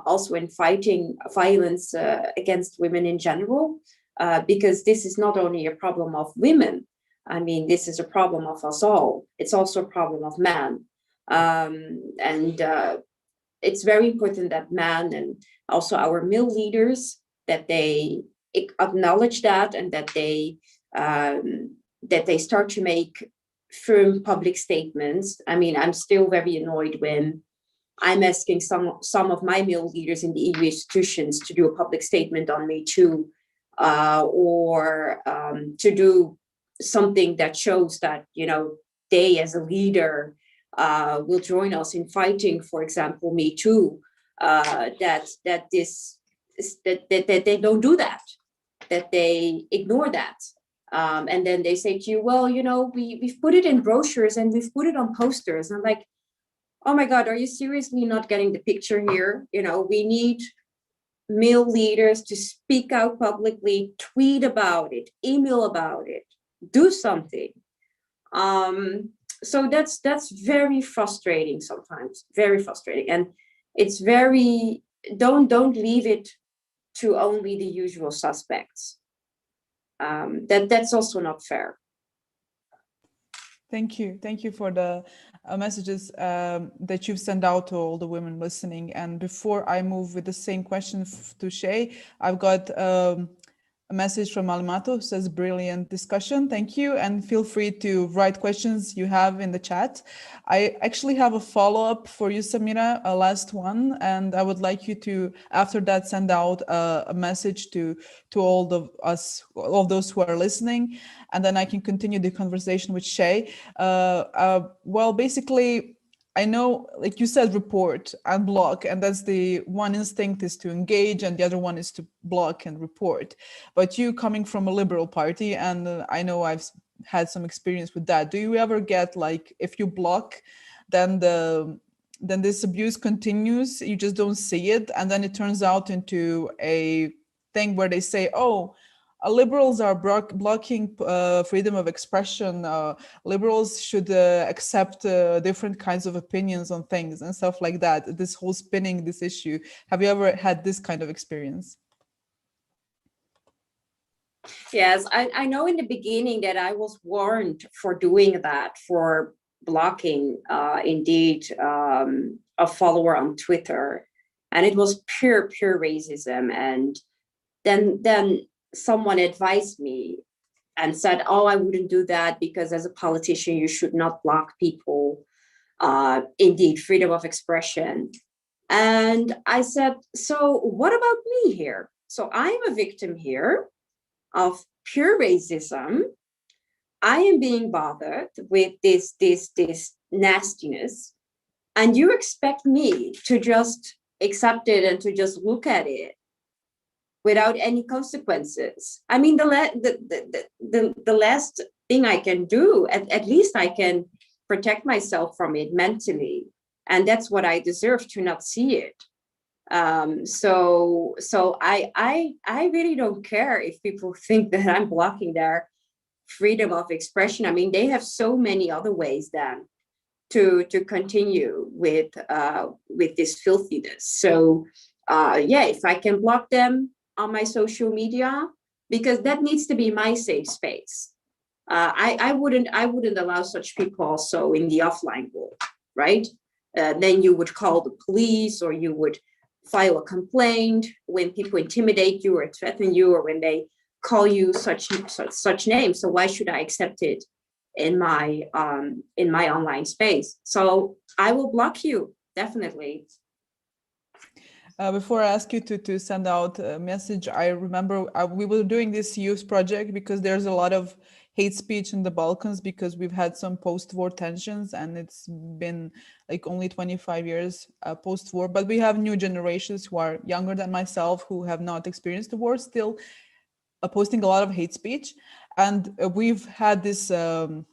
S4: also in fighting violence against women in general, because this is not only a problem of women. I mean, this is a problem of us all. It's also a problem of men, and it's very important that men, and also our male leaders, that they acknowledge that, and that they start to make firm public statements. I mean, I'm still very annoyed when I'm asking some of my male leaders in the EU institutions to do a public statement on Me Too, or to do something that shows that, you know, they as a leader will join us in fighting, for example, Me Too. That they don't do that, that they ignore that. And then they say to you, well, you know, we've put it in brochures and we've put it on posters. And I'm like, oh my God, are you seriously not getting the picture here? You know, we need male leaders to speak out publicly, tweet about it, email about it, do something. So that's very frustrating sometimes, very frustrating. And it's very, don't leave it to only the usual suspects. That's also not fair.
S3: Thank you for the messages that you've sent out to all the women listening. And before I move with the same question to Shay, I've got a message from Alimato, who says, brilliant discussion, thank you, and feel free to write questions you have in the chat. I actually have a follow-up for you, Samira, a last one, and I would like you to, after that, send out a message to all of us, all those who are listening, and then I can continue the conversation with Shay. Well, basically, I know, like you said, report and block, and that's the one instinct is to engage, and the other one is to block and report. But you coming from a liberal party, and I know I've had some experience with that. Do you ever get, like, if you block, then this abuse continues, you just don't see it, and then it turns out into a thing where they say, oh, liberals are blocking freedom of expression. Liberals should accept different kinds of opinions on things and stuff like that. This whole spinning this issue. Have you ever had this kind of experience?
S4: Yes, I know in the beginning that I was warned for doing that, for blocking indeed a follower on Twitter. And it was pure racism. And then someone advised me and said, oh, I wouldn't do that because as a politician, you should not block people. Indeed, freedom of expression. And I said, so what about me here? So I'm a victim here of pure racism. I am being bothered with this nastiness. And you expect me to just accept it and to just look at it without any consequences. I mean, the last thing I can do, at least I can protect myself from it mentally. And that's what I deserve, to not see it. So I really don't care if people think that I'm blocking their freedom of expression. I mean, they have so many other ways then to continue with this filthiness. So yeah, if I can block them on my social media, because that needs to be my safe space. I wouldn't allow such people also in the offline world, right? Then you would call the police, or you would file a complaint when people intimidate you or threaten you, or when they call you such names. So why should I accept it in my online space? So I will block you, definitely.
S3: Before I ask you to send out a message, I remember we were doing this youth project because there's a lot of hate speech in the Balkans because we've had some post-war tensions and it's been like only 25 years post-war. But we have new generations who are younger than myself who have not experienced the war still posting a lot of hate speech. And we've had this a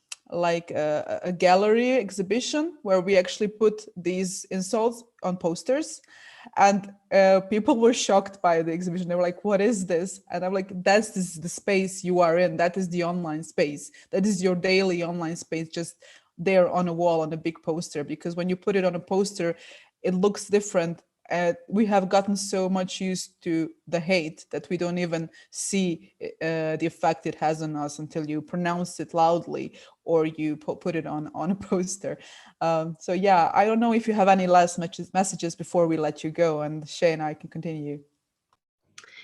S3: gallery exhibition where we actually put these insults on posters, and people were shocked by the exhibition. They were like, what is this? And I'm like, that's the space you are in. That is the online space. That is your daily online space, just there on a wall on a big poster. Because when you put it on a poster, it looks different. We have gotten so much used to the hate that we don't even see the effect it has on us until you pronounce it loudly or you put it on a poster. So yeah, I don't know if you have any last messages before we let you go, and Shay and I can continue.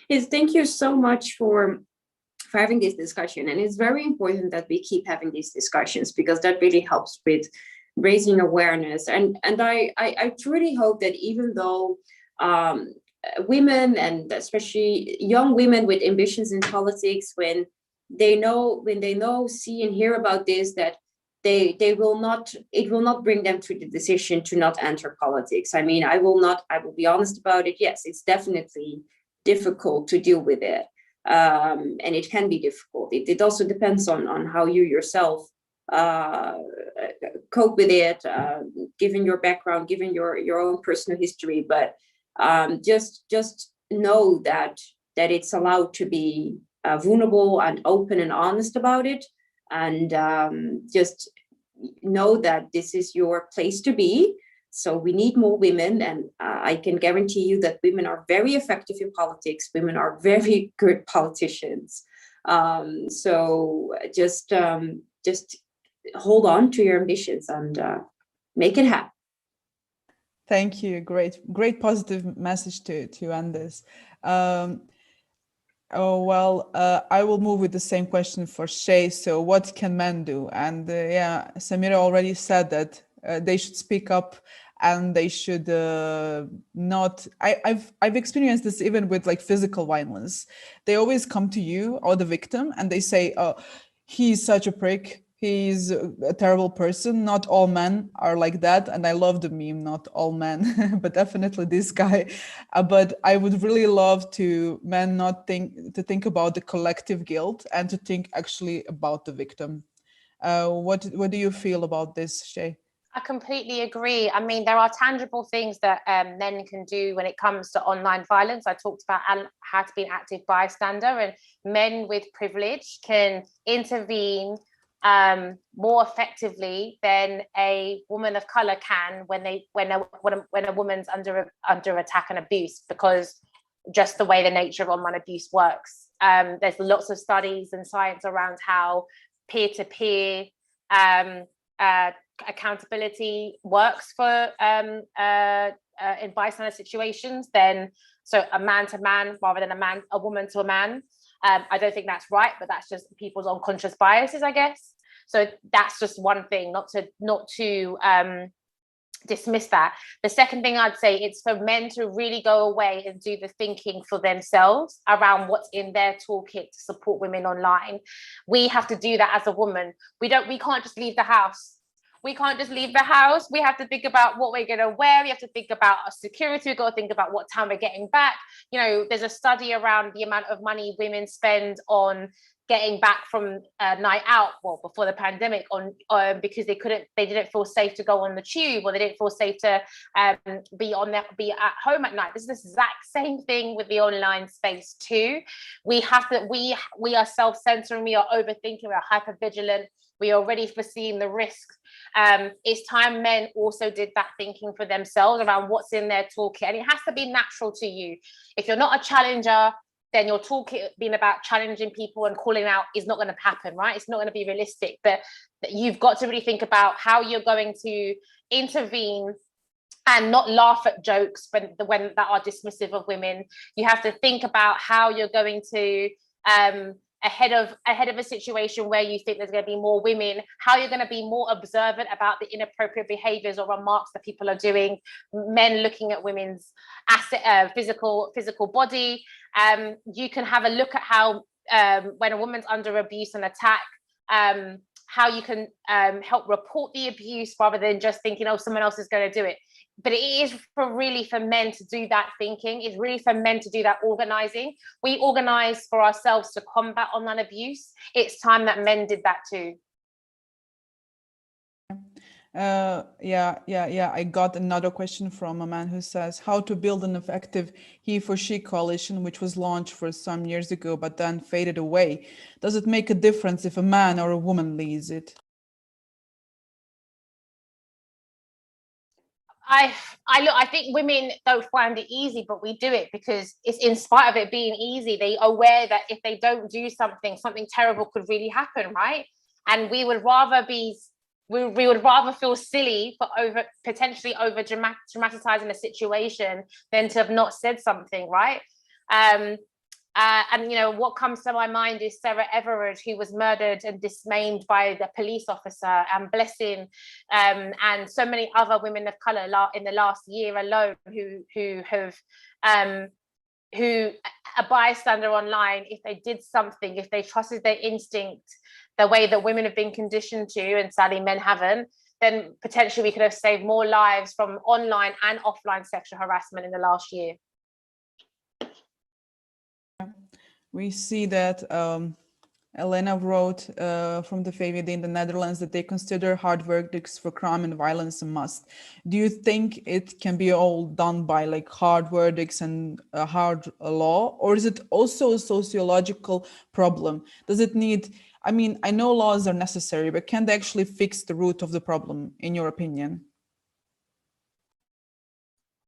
S4: Yes, thank you so much for having this discussion. And it's very important that we keep having these discussions because that really helps with raising awareness. And I truly hope that even though women, and especially young women with ambitions in politics, when they know, see and hear about this, that it will not bring them to the decision to not enter politics. I mean, I will be honest about it. Yes, it's definitely difficult to deal with it. And it can be difficult. It also depends on how you yourself cope with it, given your background, given your own personal history. But just know that it's allowed to be vulnerable and open and honest about it, and just know that this is your place to be. So we need more women, and I can guarantee you that women are very effective in politics. Women are very good politicians. So just hold on to your ambitions and make it happen.
S3: Thank you. Great positive message to end this. I will move with the same question for Shay. So what can men do? And Samira already said that they should speak up and they should not. I've experienced this even with like physical violence. They always come to you or the victim and they say, oh, he's such a prick. He's a terrible person. Not all men are like that. And I love the meme, not all men, but definitely this guy. But I would really love men not think about the collective guilt and to think actually about the victim. What do you feel about this, Shay?
S2: I completely agree. I mean, there are tangible things that men can do when it comes to online violence. I talked about how to be an active bystander, and men with privilege can intervene more effectively than a woman of color can when a woman's under attack and abuse, because just the way the nature of online abuse works. There's lots of studies and science around how peer-to-peer accountability works for in bystander situations. So a man to man rather than a woman to a man. I don't think that's right, but that's just people's unconscious biases, I guess. So that's just one thing, not to dismiss that. The second thing I'd say, it's for men to really go away and do the thinking for themselves around what's in their toolkit to support women online. We have to do that as a woman. We can't just leave the house. We can't just leave the house. We have to think about what we're going to wear. We have to think about our security. We've got to think about what time we're getting back. You know, there's a study around the amount of money women spend on getting back from a night out, well, before the pandemic, on because they didn't feel safe to go on the tube, or they didn't feel safe to be at home at night. This is the exact same thing with the online space too. We are self-censoring, we are overthinking, we are hyper-vigilant, we are already foreseeing the risks. It's time men also did that thinking for themselves around what's in their toolkit, and it has to be natural to you. If you're not a challenger, then your toolkit being about challenging people and calling out is not going to happen, right? It's not going to be realistic. But you've got to really think about how you're going to intervene and not laugh at jokes when that are dismissive of women. You have to think about how you're going to ahead of a situation where you think there's going to be more women, how you're going to be more observant about the inappropriate behaviors or remarks that people are doing, men looking at women's physical body. You can have a look at how when a woman's under abuse and attack, how you can help report the abuse rather than just thinking, oh, someone else is going to do it. But it is really for men to do that thinking. It's really for men to do that organizing. We organize for ourselves to combat online abuse. It's time that men did that too.
S3: Yeah. I got another question from a man who says, how to build an effective he for she coalition, which was launched for some years ago, but then faded away. Does it make a difference if a man or a woman leads it?
S2: I think women don't find it easy, but we do it because it's in spite of it being easy. They are aware that if they don't do something terrible could really happen, right? And we would rather feel silly for potentially over dramatizing a situation than to have not said something, right? And what comes to my mind is Sarah Everard, who was murdered and dismayed by the police officer, and Blessing, and so many other women of color in the last year alone who a bystander online, if they did something, if they trusted their instinct, the way that women have been conditioned to, and sadly men haven't, then potentially we could have saved more lives from online and offline sexual harassment in the last year.
S3: We see that Elena wrote from the VVD in the Netherlands that they consider hard verdicts for crime and violence a must. Do you think it can be all done by like hard verdicts and a hard law, or is it also a sociological problem? Does it need, I mean, I know laws are necessary, but can they actually fix the root of the problem, in your opinion?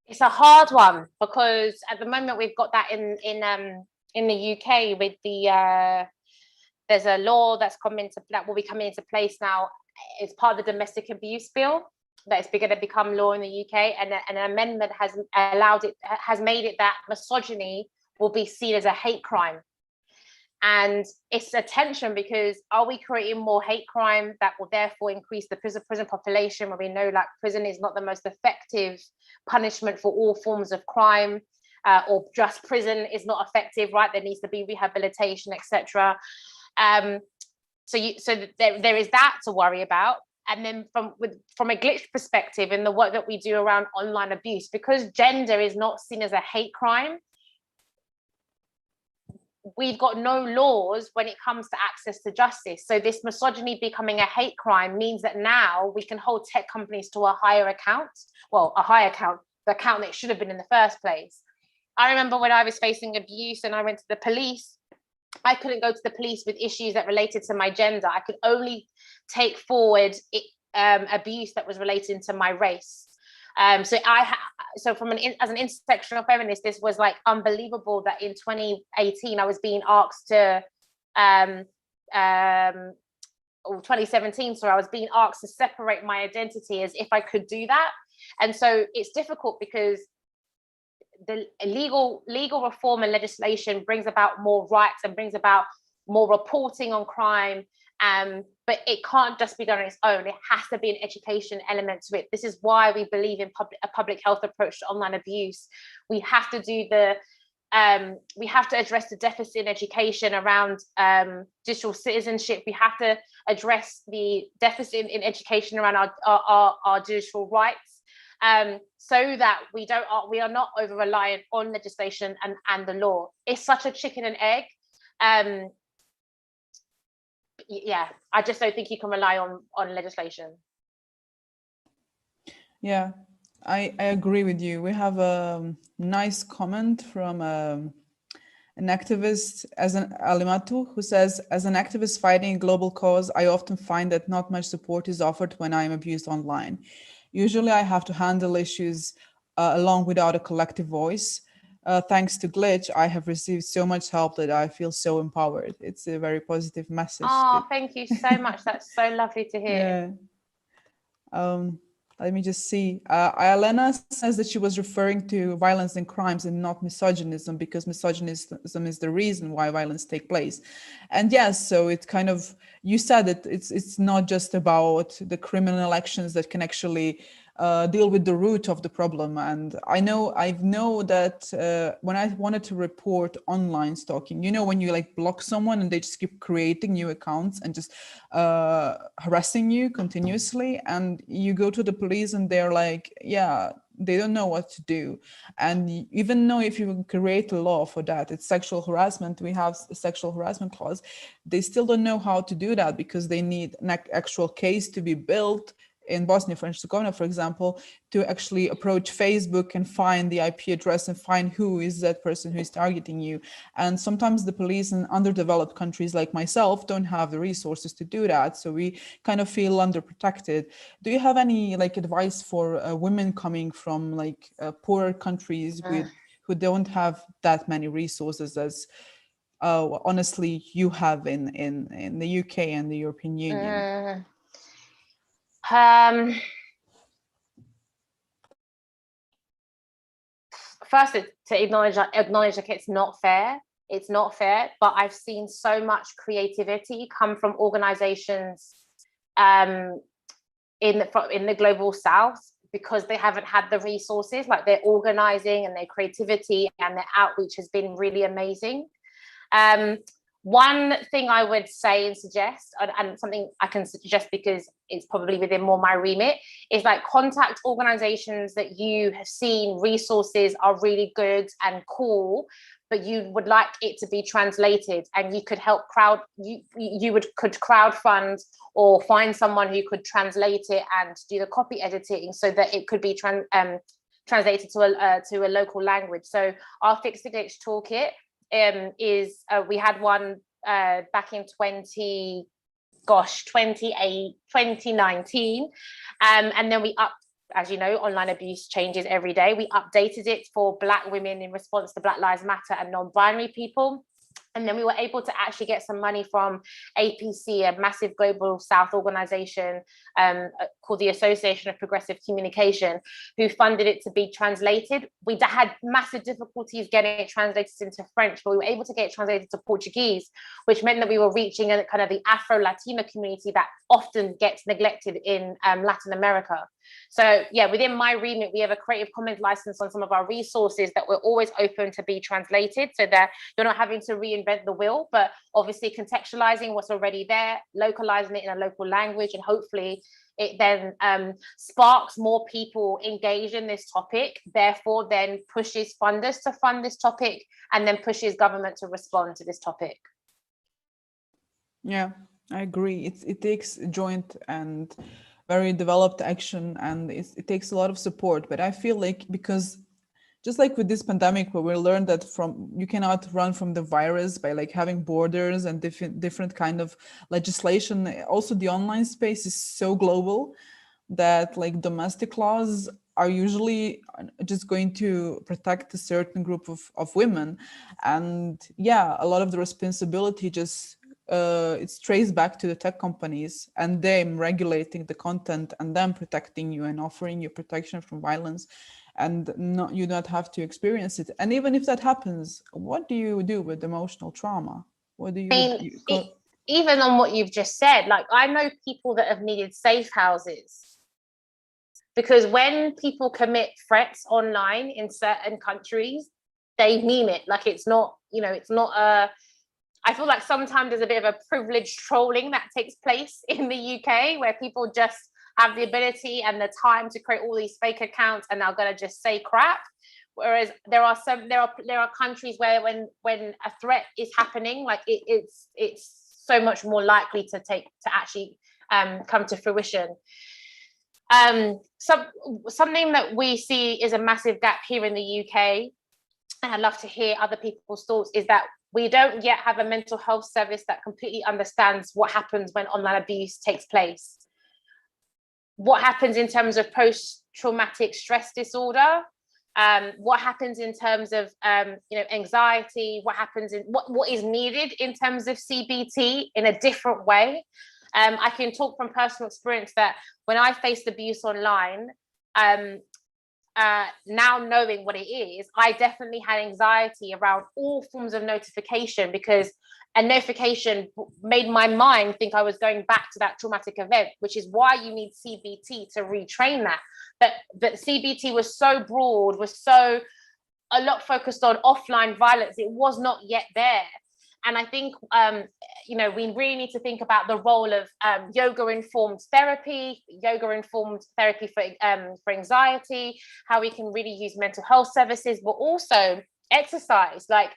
S2: It's a hard one because at the moment we've got that in the UK with the there's a law that will be coming into place now. It's part of the domestic abuse bill that is going to become law in the UK, and an amendment has made it that misogyny will be seen as a hate crime. And it's a tension because are we creating more hate crime that will therefore increase the prison population, where we know like prison is not the most effective punishment for all forms of crime, or just prison is not effective, right? There needs to be rehabilitation, etc. So there is that to worry about. And then from a glitch perspective, in the work that we do around online abuse, because gender is not seen as a hate crime, we've got no laws when it comes to access to justice. So this misogyny becoming a hate crime means that now we can hold tech companies to a higher account, the account that should have been in the first place. I remember when I was facing abuse and I went to the police, I couldn't go to the police with issues that related to my gender. I could only take forward abuse that was related to my race. So as an intersectional feminist, this was like unbelievable that in 2018 I was being asked to, or 2017, so I was being asked to separate my identity as if I could do that. And so it's difficult because the legal reform and legislation brings about more rights and brings about more reporting on crime. But it can't just be done on its own. It has to be an education element to it. This is why we believe in a public health approach to online abuse. We have to address the deficit in education around digital citizenship. We have to address the deficit in education around our digital rights, so that we are not over reliant on legislation and the law. It's such a chicken and egg. Yeah, I just don't think you can rely on legislation.
S3: Yeah, I agree with you. We have a nice comment from an activist, as an Alimatu, who says, as an activist fighting a global cause, I often find that not much support is offered when I am abused online. Usually I have to handle issues alone without a collective voice. Thanks to Glitch, I have received so much help that I feel so empowered. It's a very positive message.
S2: Oh, thank you so much. That's so lovely to hear.
S3: Yeah. Let me just see. Elena says that she was referring to violence and crimes and not misogynism, because misogynism is the reason why violence take place. And yes, so it kind of, you said that it's not just about the criminal actions that can actually deal with the root of the problem. And I know that when I wanted to report online stalking, you know, when you like block someone and they just keep creating new accounts and just harassing you continuously, and you go to the police and they're like, yeah, they don't know what to do. And even though if you create a law for that, it's sexual harassment, we have a sexual harassment clause, they still don't know how to do that, because they need an actual case to be built in Bosnia and Herzegovina, for example, to actually approach Facebook and find the IP address and find who is that person who is targeting you. And sometimes the police in underdeveloped countries like myself don't have the resources to do that. So we kind of feel underprotected. Do you have any like advice for women coming from like poorer countries who don't have that many resources as honestly you have in the UK and the European Union?
S2: First, to acknowledge like it's not fair. It's not fair, but I've seen so much creativity come from organizations in the global south, because they haven't had the resources. Like, their organizing and their creativity and their outreach has been really amazing. One thing I would say and suggest, and something I can suggest because it's probably within more my remit, is like contact organizations that you have seen resources are really good and cool, but you would like it to be translated, and you could help could crowdfund or find someone who could translate it and do the copy editing so that it could be translated to a local language. So our Fix the Glitch toolkit we had one back in 2019, and then as you know, online abuse changes every day. We updated it for Black women in response to Black Lives Matter and non-binary people. And then we were able to actually get some money from APC, a massive global South organization called the Association of Progressive Communication, who funded it to be translated. We had massive difficulties getting it translated into French, but we were able to get it translated to Portuguese, which meant that we were reaching a kind of the Afro-Latino community that often gets neglected in Latin America. So yeah, within my remit, we have a Creative Commons license on some of our resources that we're always open to be translated, so that you're not having to reinvent the wheel, but obviously contextualizing what's already there, localizing it in a local language, and hopefully it then sparks more people engaged in this topic, therefore then pushes funders to fund this topic, and then pushes government to respond to this topic.
S3: Yeah, I agree. It takes joint and very developed action, and it takes a lot of support. But I feel like, because just like with this pandemic, where we learned that you cannot run from the virus by like having borders and different kind of legislation. Also, the online space is so global that like domestic laws are usually just going to protect a certain group of women. And yeah, a lot of the responsibility just it's traced back to the tech companies and them regulating the content and them protecting you and offering you protection from violence, and you don't have to experience it. And even if that happens, what do you do with emotional trauma? What do you
S2: even on what you've just said, like I know people that have needed safe houses, because when people commit threats online in certain countries, they mean it. Like, it's not, it's not I feel like sometimes there's a bit of a privileged trolling that takes place in the UK, where people just have the ability and the time to create all these fake accounts and are going to just say crap. Whereas there are countries where when a threat is happening, like it's so much more likely to actually come to fruition. Something that we see is a massive gap here in the UK, and I'd love to hear other people's thoughts, is that we don't yet have a mental health service that completely understands what happens when online abuse takes place. What happens in terms of post-traumatic stress disorder? What happens in terms of anxiety? What happens in what is needed in terms of CBT in a different way? I can talk from personal experience that when I faced abuse online, now knowing what it is, I definitely had anxiety around all forms of notification, because a notification made my mind think I was going back to that traumatic event, which is why you need CBT to retrain that. But CBT was so broad, was so a lot focused on offline violence. It was not yet there. And I think, we really need to think about the role of yoga-informed therapy for anxiety, how we can really use mental health services, but also exercise, like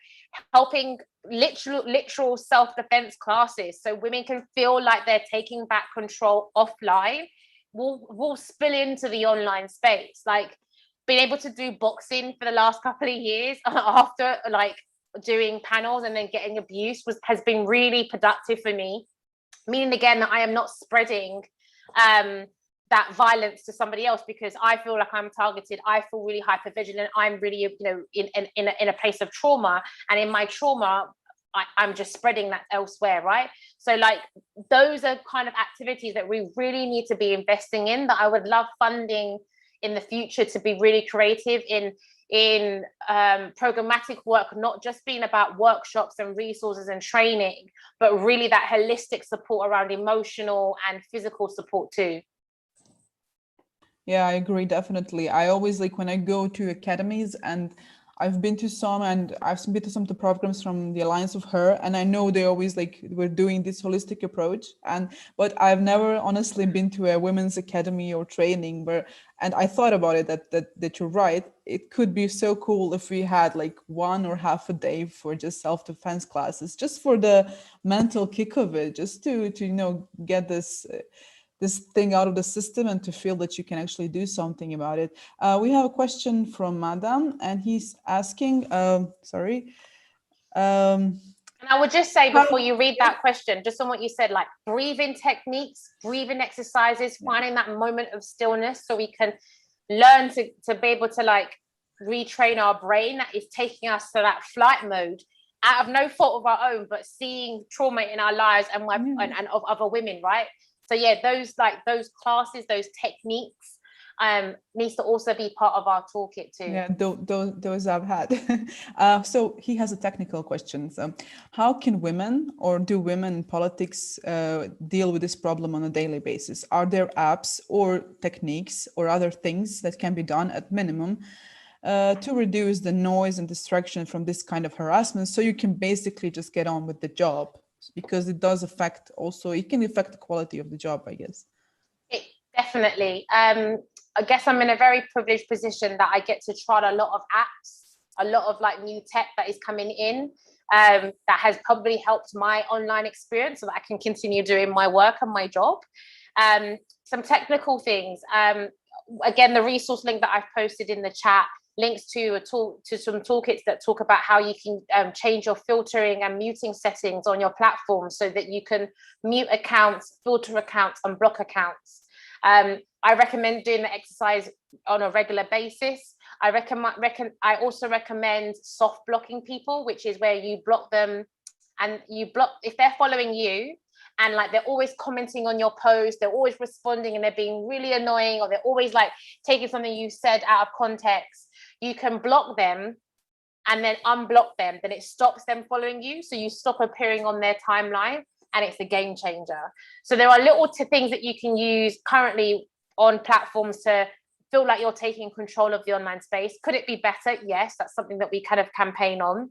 S2: helping literal self-defense classes, so women can feel like they're taking back control offline, will spill into the online space. Like being able to do boxing for the last couple of years after like doing panels and then getting abuse has been really productive for me, meaning again that I am not spreading that violence to somebody else, because I feel like I'm targeted, I feel really hypervigilant, I'm really in a place of trauma, and in my trauma I'm just spreading that elsewhere, right? So like those are kind of activities that we really need to be investing in, that I would love funding in the future to be really creative in programmatic work, not just being about workshops and resources and training, but really that holistic support around emotional and physical support too.
S3: Yeah, I agree, definitely. I always like when I go to academies, and I've been to some, and I've been to some of the programs from the Alliance of Her, and I know they always like we're doing this holistic approach, but I've never honestly been to a women's academy or training and I thought about it that you're right. It could be so cool if we had like one or half a day for just self-defense classes, just for the mental kick of it, just to get this thing out of the system and to feel that you can actually do something about it. We have a question from Madam, and he's asking,
S2: and I would just say before you read that question, just on what you said, like breathing techniques, breathing exercises, finding that moment of stillness so we can learn to be able to like retrain our brain that is taking us to that flight mode out of no fault of our own, but seeing trauma in our lives and of other women, right? So yeah, those classes, those techniques needs to also be part of our toolkit too.
S3: Yeah, those I've had. So he has a technical question. So how can women, or do women in politics deal with this problem on a daily basis? Are there apps or techniques or other things that can be done at minimum to reduce the noise and distraction from this kind of harassment, so you can basically just get on with the job? Because it does affect it can affect the quality of the job, I guess.
S2: Definitely. I guess I'm in a very privileged position that I get to try a lot of apps, a lot of like new tech that is coming in that has probably helped my online experience so that I can continue doing my work and my job. Some technical things. Again, the resource link that I've posted in the chat links to some toolkits that talk about how you can change your filtering and muting settings on your platform so that you can mute accounts, filter accounts, and block accounts. I recommend doing the exercise on a regular basis. I also recommend soft blocking people, which is where you block them and you block if they're following you and like they're always commenting on your post, they're always responding and they're being really annoying, or they're always like taking something you said out of context. You can block them and then unblock them. Then it stops them following you. So you stop appearing on their timeline, and it's a game changer. So there are little things that you can use currently on platforms to feel like you're taking control of the online space. Could it be better? Yes, that's something that we kind of campaign on.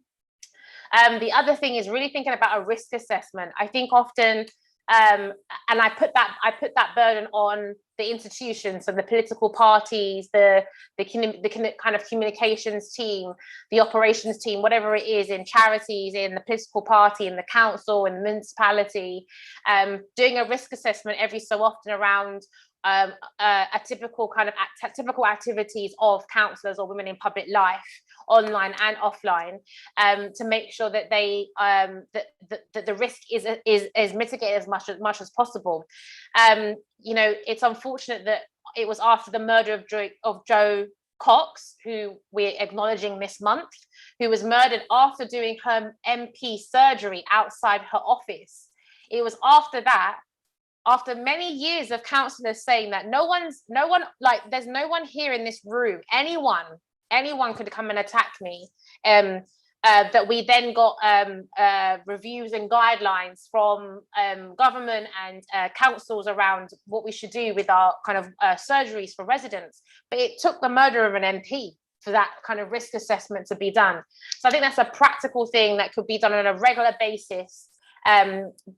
S2: The other thing is really thinking about a risk assessment. I think often, and I put that burden on the institutions, so the political parties, the kind of communications team, the operations team, whatever it is, in charities, in the political party, in the council, in the municipality, doing a risk assessment every so often around a typical typical activities of councillors or women in public life, online and offline, to make sure that they that the risk is mitigated as much as possible. It's unfortunate that it was after the murder of Joe Cox, who we're acknowledging this month, who was murdered after doing her MP surgery outside her office. It was after that after many years of counsellors saying that there's no one here in this room, anyone could come and attack me, that we then got reviews and guidelines from government and councils around what we should do with our kind of surgeries for residents. But it took the murder of an MP for that kind of risk assessment to be done. So I think that's a practical thing that could be done on a regular basis.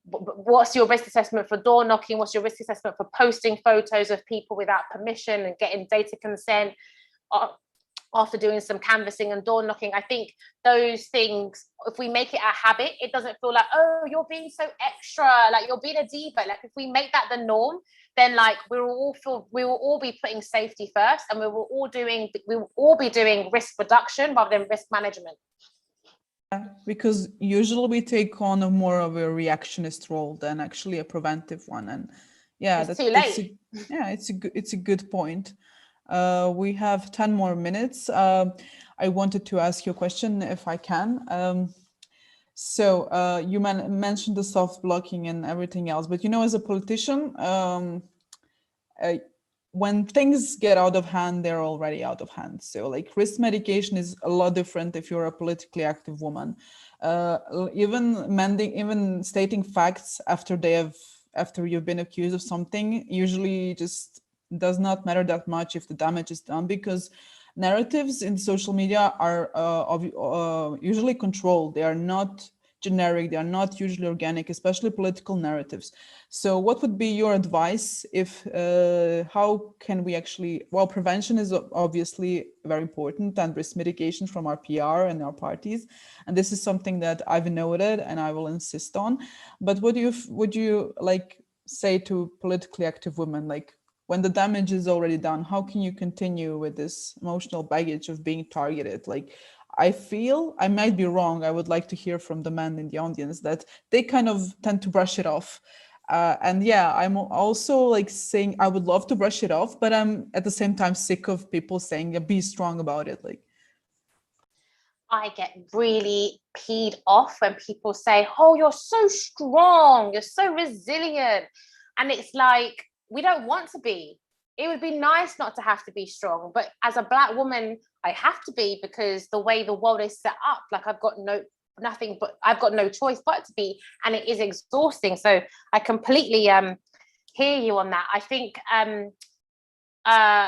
S2: What's your risk assessment for door knocking? What's your risk assessment for posting photos of people without permission and getting data consent after doing some canvassing and door knocking? I think those things, if we make it a habit, it doesn't feel like, oh, you're being so extra, like you're being a diva. Like if we make that the norm, then like we will all be putting safety first, and we will all be doing risk reduction rather than risk management.
S3: Because usually we take on a more of a reactionist role than actually a preventive one, and yeah,
S2: it's too late.
S3: It's a good point. We have 10 more minutes. I wanted to ask you a question if I can. So you mentioned the soft blocking and everything else, but as a politician, when things get out of hand, they're already out of hand. So like risk medication is a lot different if you're a politically active woman. Even stating facts after you've been accused of something usually just does not matter that much if the damage is done, because narratives in social media are usually controlled. They are not generic, they are not usually organic, especially political narratives. So what would be your advice if how can we actually, well, prevention is obviously very important, and risk mitigation from our PR and our parties, and this is something that I've noted and I will insist on. But would you like say to politically active women, like when the damage is already done, how can you continue with this emotional baggage of being targeted? Like, I feel, I might be wrong, I would like to hear from the men in the audience, that they kind of tend to brush it off. And yeah, I'm also like saying I would love to brush it off, but I'm at the same time sick of people saying, yeah, be strong about it. Like,
S2: I get really peed off when people say, oh, you're so strong, you're so resilient. And it's like, we don't want to be. It would be nice not to have to be strong, but as a Black woman, I have to be, because the way the world is set up, like I've got no choice but to be, and it is exhausting. So I completely hear you on that. I think a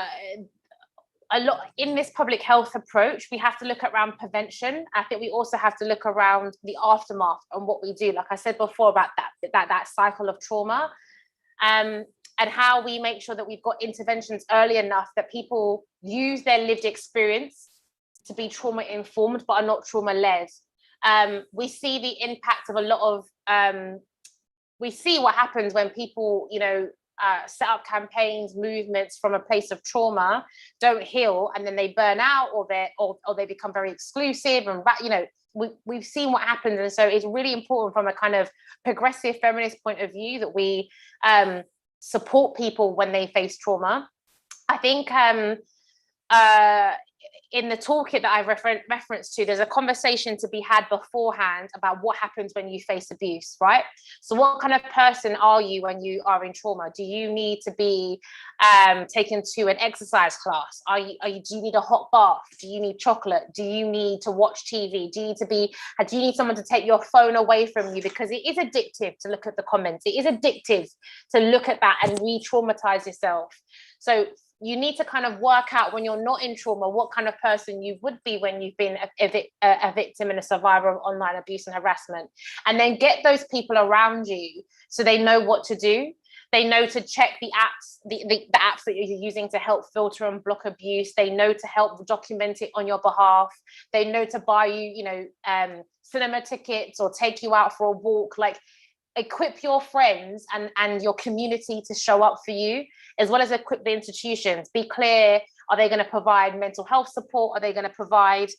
S2: lot in this public health approach, we have to look around prevention. I think we also have to look around the aftermath and what we do. Like I said before about that cycle of trauma. And how we make sure that we've got interventions early enough that people use their lived experience to be trauma informed, but are not trauma led. We see the impact of a lot of, we see what happens when people, set up campaigns, movements from a place of trauma, don't heal, and then they burn out, or they become very exclusive, and we've seen what happens. And so it's really important from a kind of progressive feminist point of view that we support people when they face trauma. I think in the toolkit that I've referenced to, there's a conversation to be had beforehand about what happens when you face abuse, right? So what kind of person are you when you are in trauma? Do you need to be taken to an exercise class? Do you need a hot bath? Do you need chocolate? Do you need to watch TV? Do you need someone to take your phone away from you? Because it is addictive to look at the comments. It is addictive to look at that and re-traumatize yourself. So you need to kind of work out, when you're not in trauma, what kind of person you would be when you've been a victim and a survivor of online abuse and harassment, and then get those people around you so they know what to do. They know to check the apps, the apps that you're using to help filter and block abuse. They know to help document it on your behalf. They know to buy you, cinema tickets or take you out for a walk. Like, equip your friends and your community to show up for you, as well as equip the institutions. Be clear, are they going to provide mental health support? Are they going to provide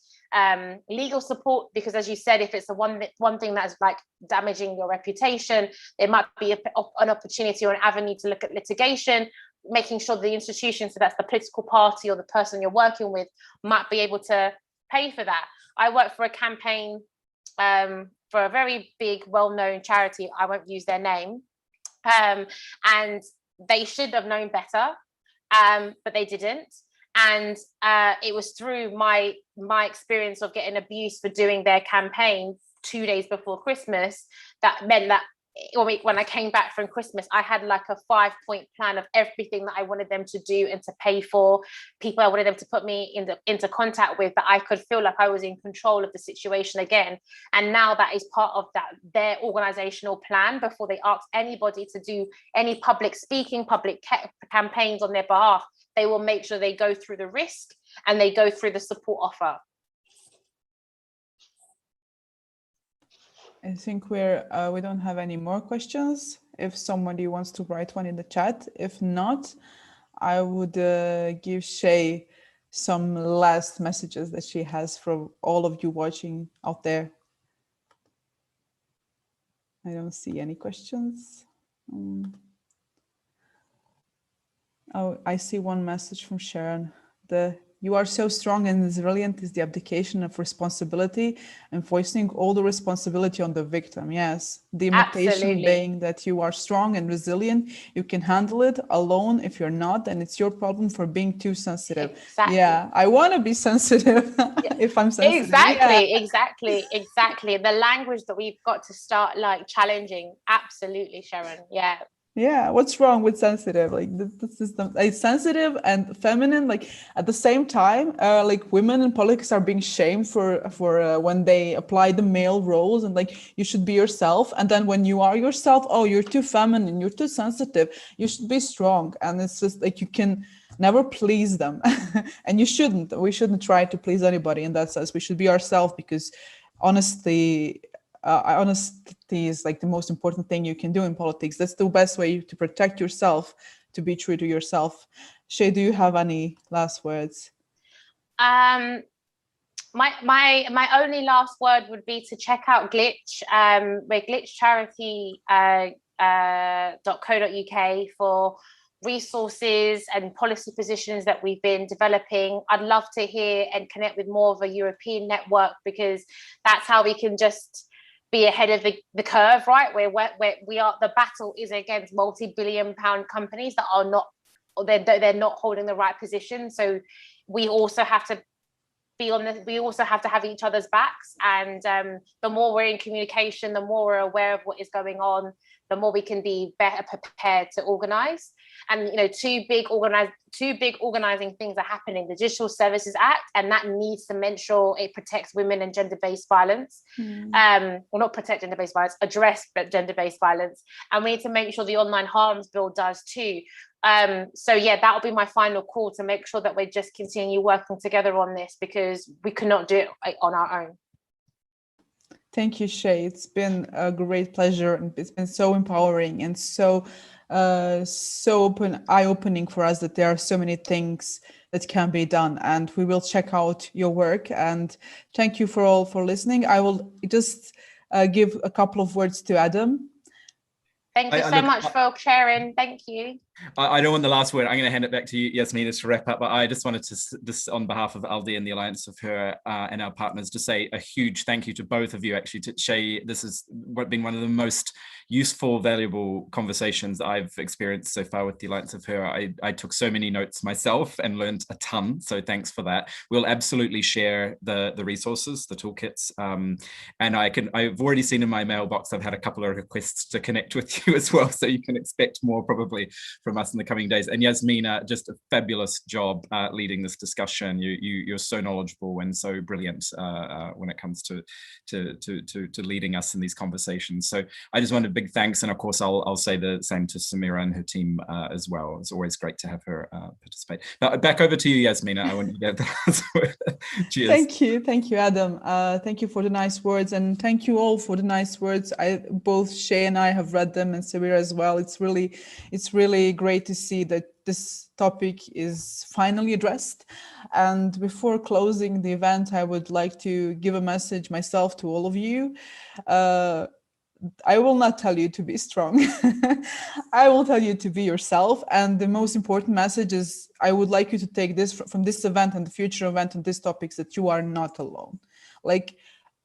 S2: legal support? Because as you said, if it's the one thing that is like damaging your reputation, there might be an opportunity or an avenue to look at litigation, making sure the institution, so that's the political party or the person you're working with, might be able to pay for that. I work for a campaign for a very big, well-known charity. I won't use their name. And they should have known better, but they didn't. And it was through my experience of getting abuse for doing their campaign 2 days before Christmas that meant that when I came back from Christmas, I had like a 5-point plan of everything that I wanted them to do and to pay for, people I wanted them to put me into contact with, that I could feel like I was in control of the situation again. And now that is part of their organizational plan. Before they ask anybody to do any public speaking, public campaigns on their behalf, they will make sure they go through the risk and they go through the support offer.
S3: I think we don't have any more questions. If somebody wants to write one in the chat, if not, I would give Shay some last messages that she has for all of you watching out there. I don't see any questions. Oh, I see one message from Sharon. You are so strong and resilient is the abdication of responsibility and voicing all the responsibility on the victim. Yes, the imitation being that you are strong and resilient, you can handle it alone. If you're not, and it's your problem for being too sensitive.
S2: Exactly.
S3: Yeah, I want to be sensitive if I'm sensitive.
S2: Exactly. The language that we've got to start like challenging. Absolutely, Sharon. Yeah.
S3: Yeah, what's wrong with sensitive? Like this is it's sensitive and feminine. Like at the same time, like women in politics are being shamed for when they apply the male roles and like you should be yourself. And then when you are yourself, oh, you're too feminine, you're too sensitive. You should be strong. And it's just like you can never please them, and you shouldn't. We shouldn't try to please anybody in that sense. We should be ourselves because honesty is like the most important thing you can do in politics. That's the best way to protect yourself, to be true to yourself. Shay, do you have any last words?
S2: My only last word would be to check out Glitch. We're glitchcharity.co.uk for resources and policy positions that we've been developing. I'd love to hear and connect with more of a European network, because that's how we can just be ahead of the curve, right? Where we are, the battle is against multi-billion-pound companies that are not, they're not holding the right position. So we also have to be on this. We also have to have each other's backs, and the more we're in communication, the more we're aware of what is going on, the more we can be better prepared to organize. And two big organizing things are happening: the Digital Services Act, and that needs to make sure it protects women and gender-based violence. Well, not protect gender-based violence, address gender-based violence, and we need to make sure the Online Harms Bill does too. So yeah, that will be my final call, to make sure that we just continue working together on this, because we cannot do it on our own.
S3: Thank you, Shay. It's been a great pleasure, and it's been so empowering and so eye-opening for us that there are so many things that can be done, and we will check out your work. And thank you for listening. I will just give a couple of words to Adam.
S2: Thank you so much for sharing. Thank you.
S1: I don't want the last word. I'm going to hand it back to you, Yasmina, to wrap up. But I just wanted to, on behalf of Aldi and the Alliance of Her and our partners, to say a huge thank you to both of you. Actually, to Shay, this has been one of the most useful, valuable conversations I've experienced so far with the Alliance of Her. I took so many notes myself and learned a ton. So thanks for that. We'll absolutely share the resources, the toolkits, and I've already seen in my mailbox, I've had a couple of requests to connect with you as well. So you can expect more probably from us in the coming days. And Yasmina, just a fabulous job leading this discussion. You're so knowledgeable and so brilliant when it comes to leading us in these conversations. So I just wanted a big thanks, and of course I'll say the same to Samira and her team as well. It's always great to have her participate. But back over to you, Yasmina. I want you to get the last word. Cheers. Thank you,
S3: Adam. Thank you for the nice words, and thank you all for the nice words. Both Shay and I have read them, and Samira as well. It's really great to see that this topic is finally addressed. And before closing the event, I would like to give a message myself to all of you. I will not tell you to be strong. I will tell you to be yourself. And the most important message is, I would like you to take this from this event and the future event and these topics, that you are not alone. Like,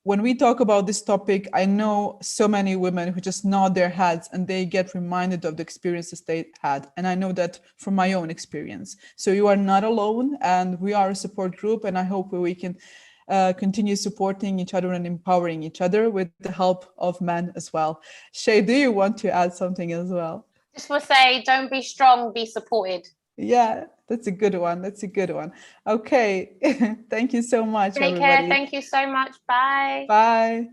S3: when we talk about this topic, I know so many women who just nod their heads and they get reminded of the experiences they had. And I know that from my own experience. So you are not alone, and we are a support group, and I hope we can continue supporting each other and empowering each other with the help of men as well. Shay, do you want to add something as well?
S2: Just will say, don't be strong, be supported.
S3: Yeah, that's a good one. That's a good one. Okay. Thank you so much,
S2: Take
S3: everybody.
S2: care. Thank you so much. Bye.
S3: Bye.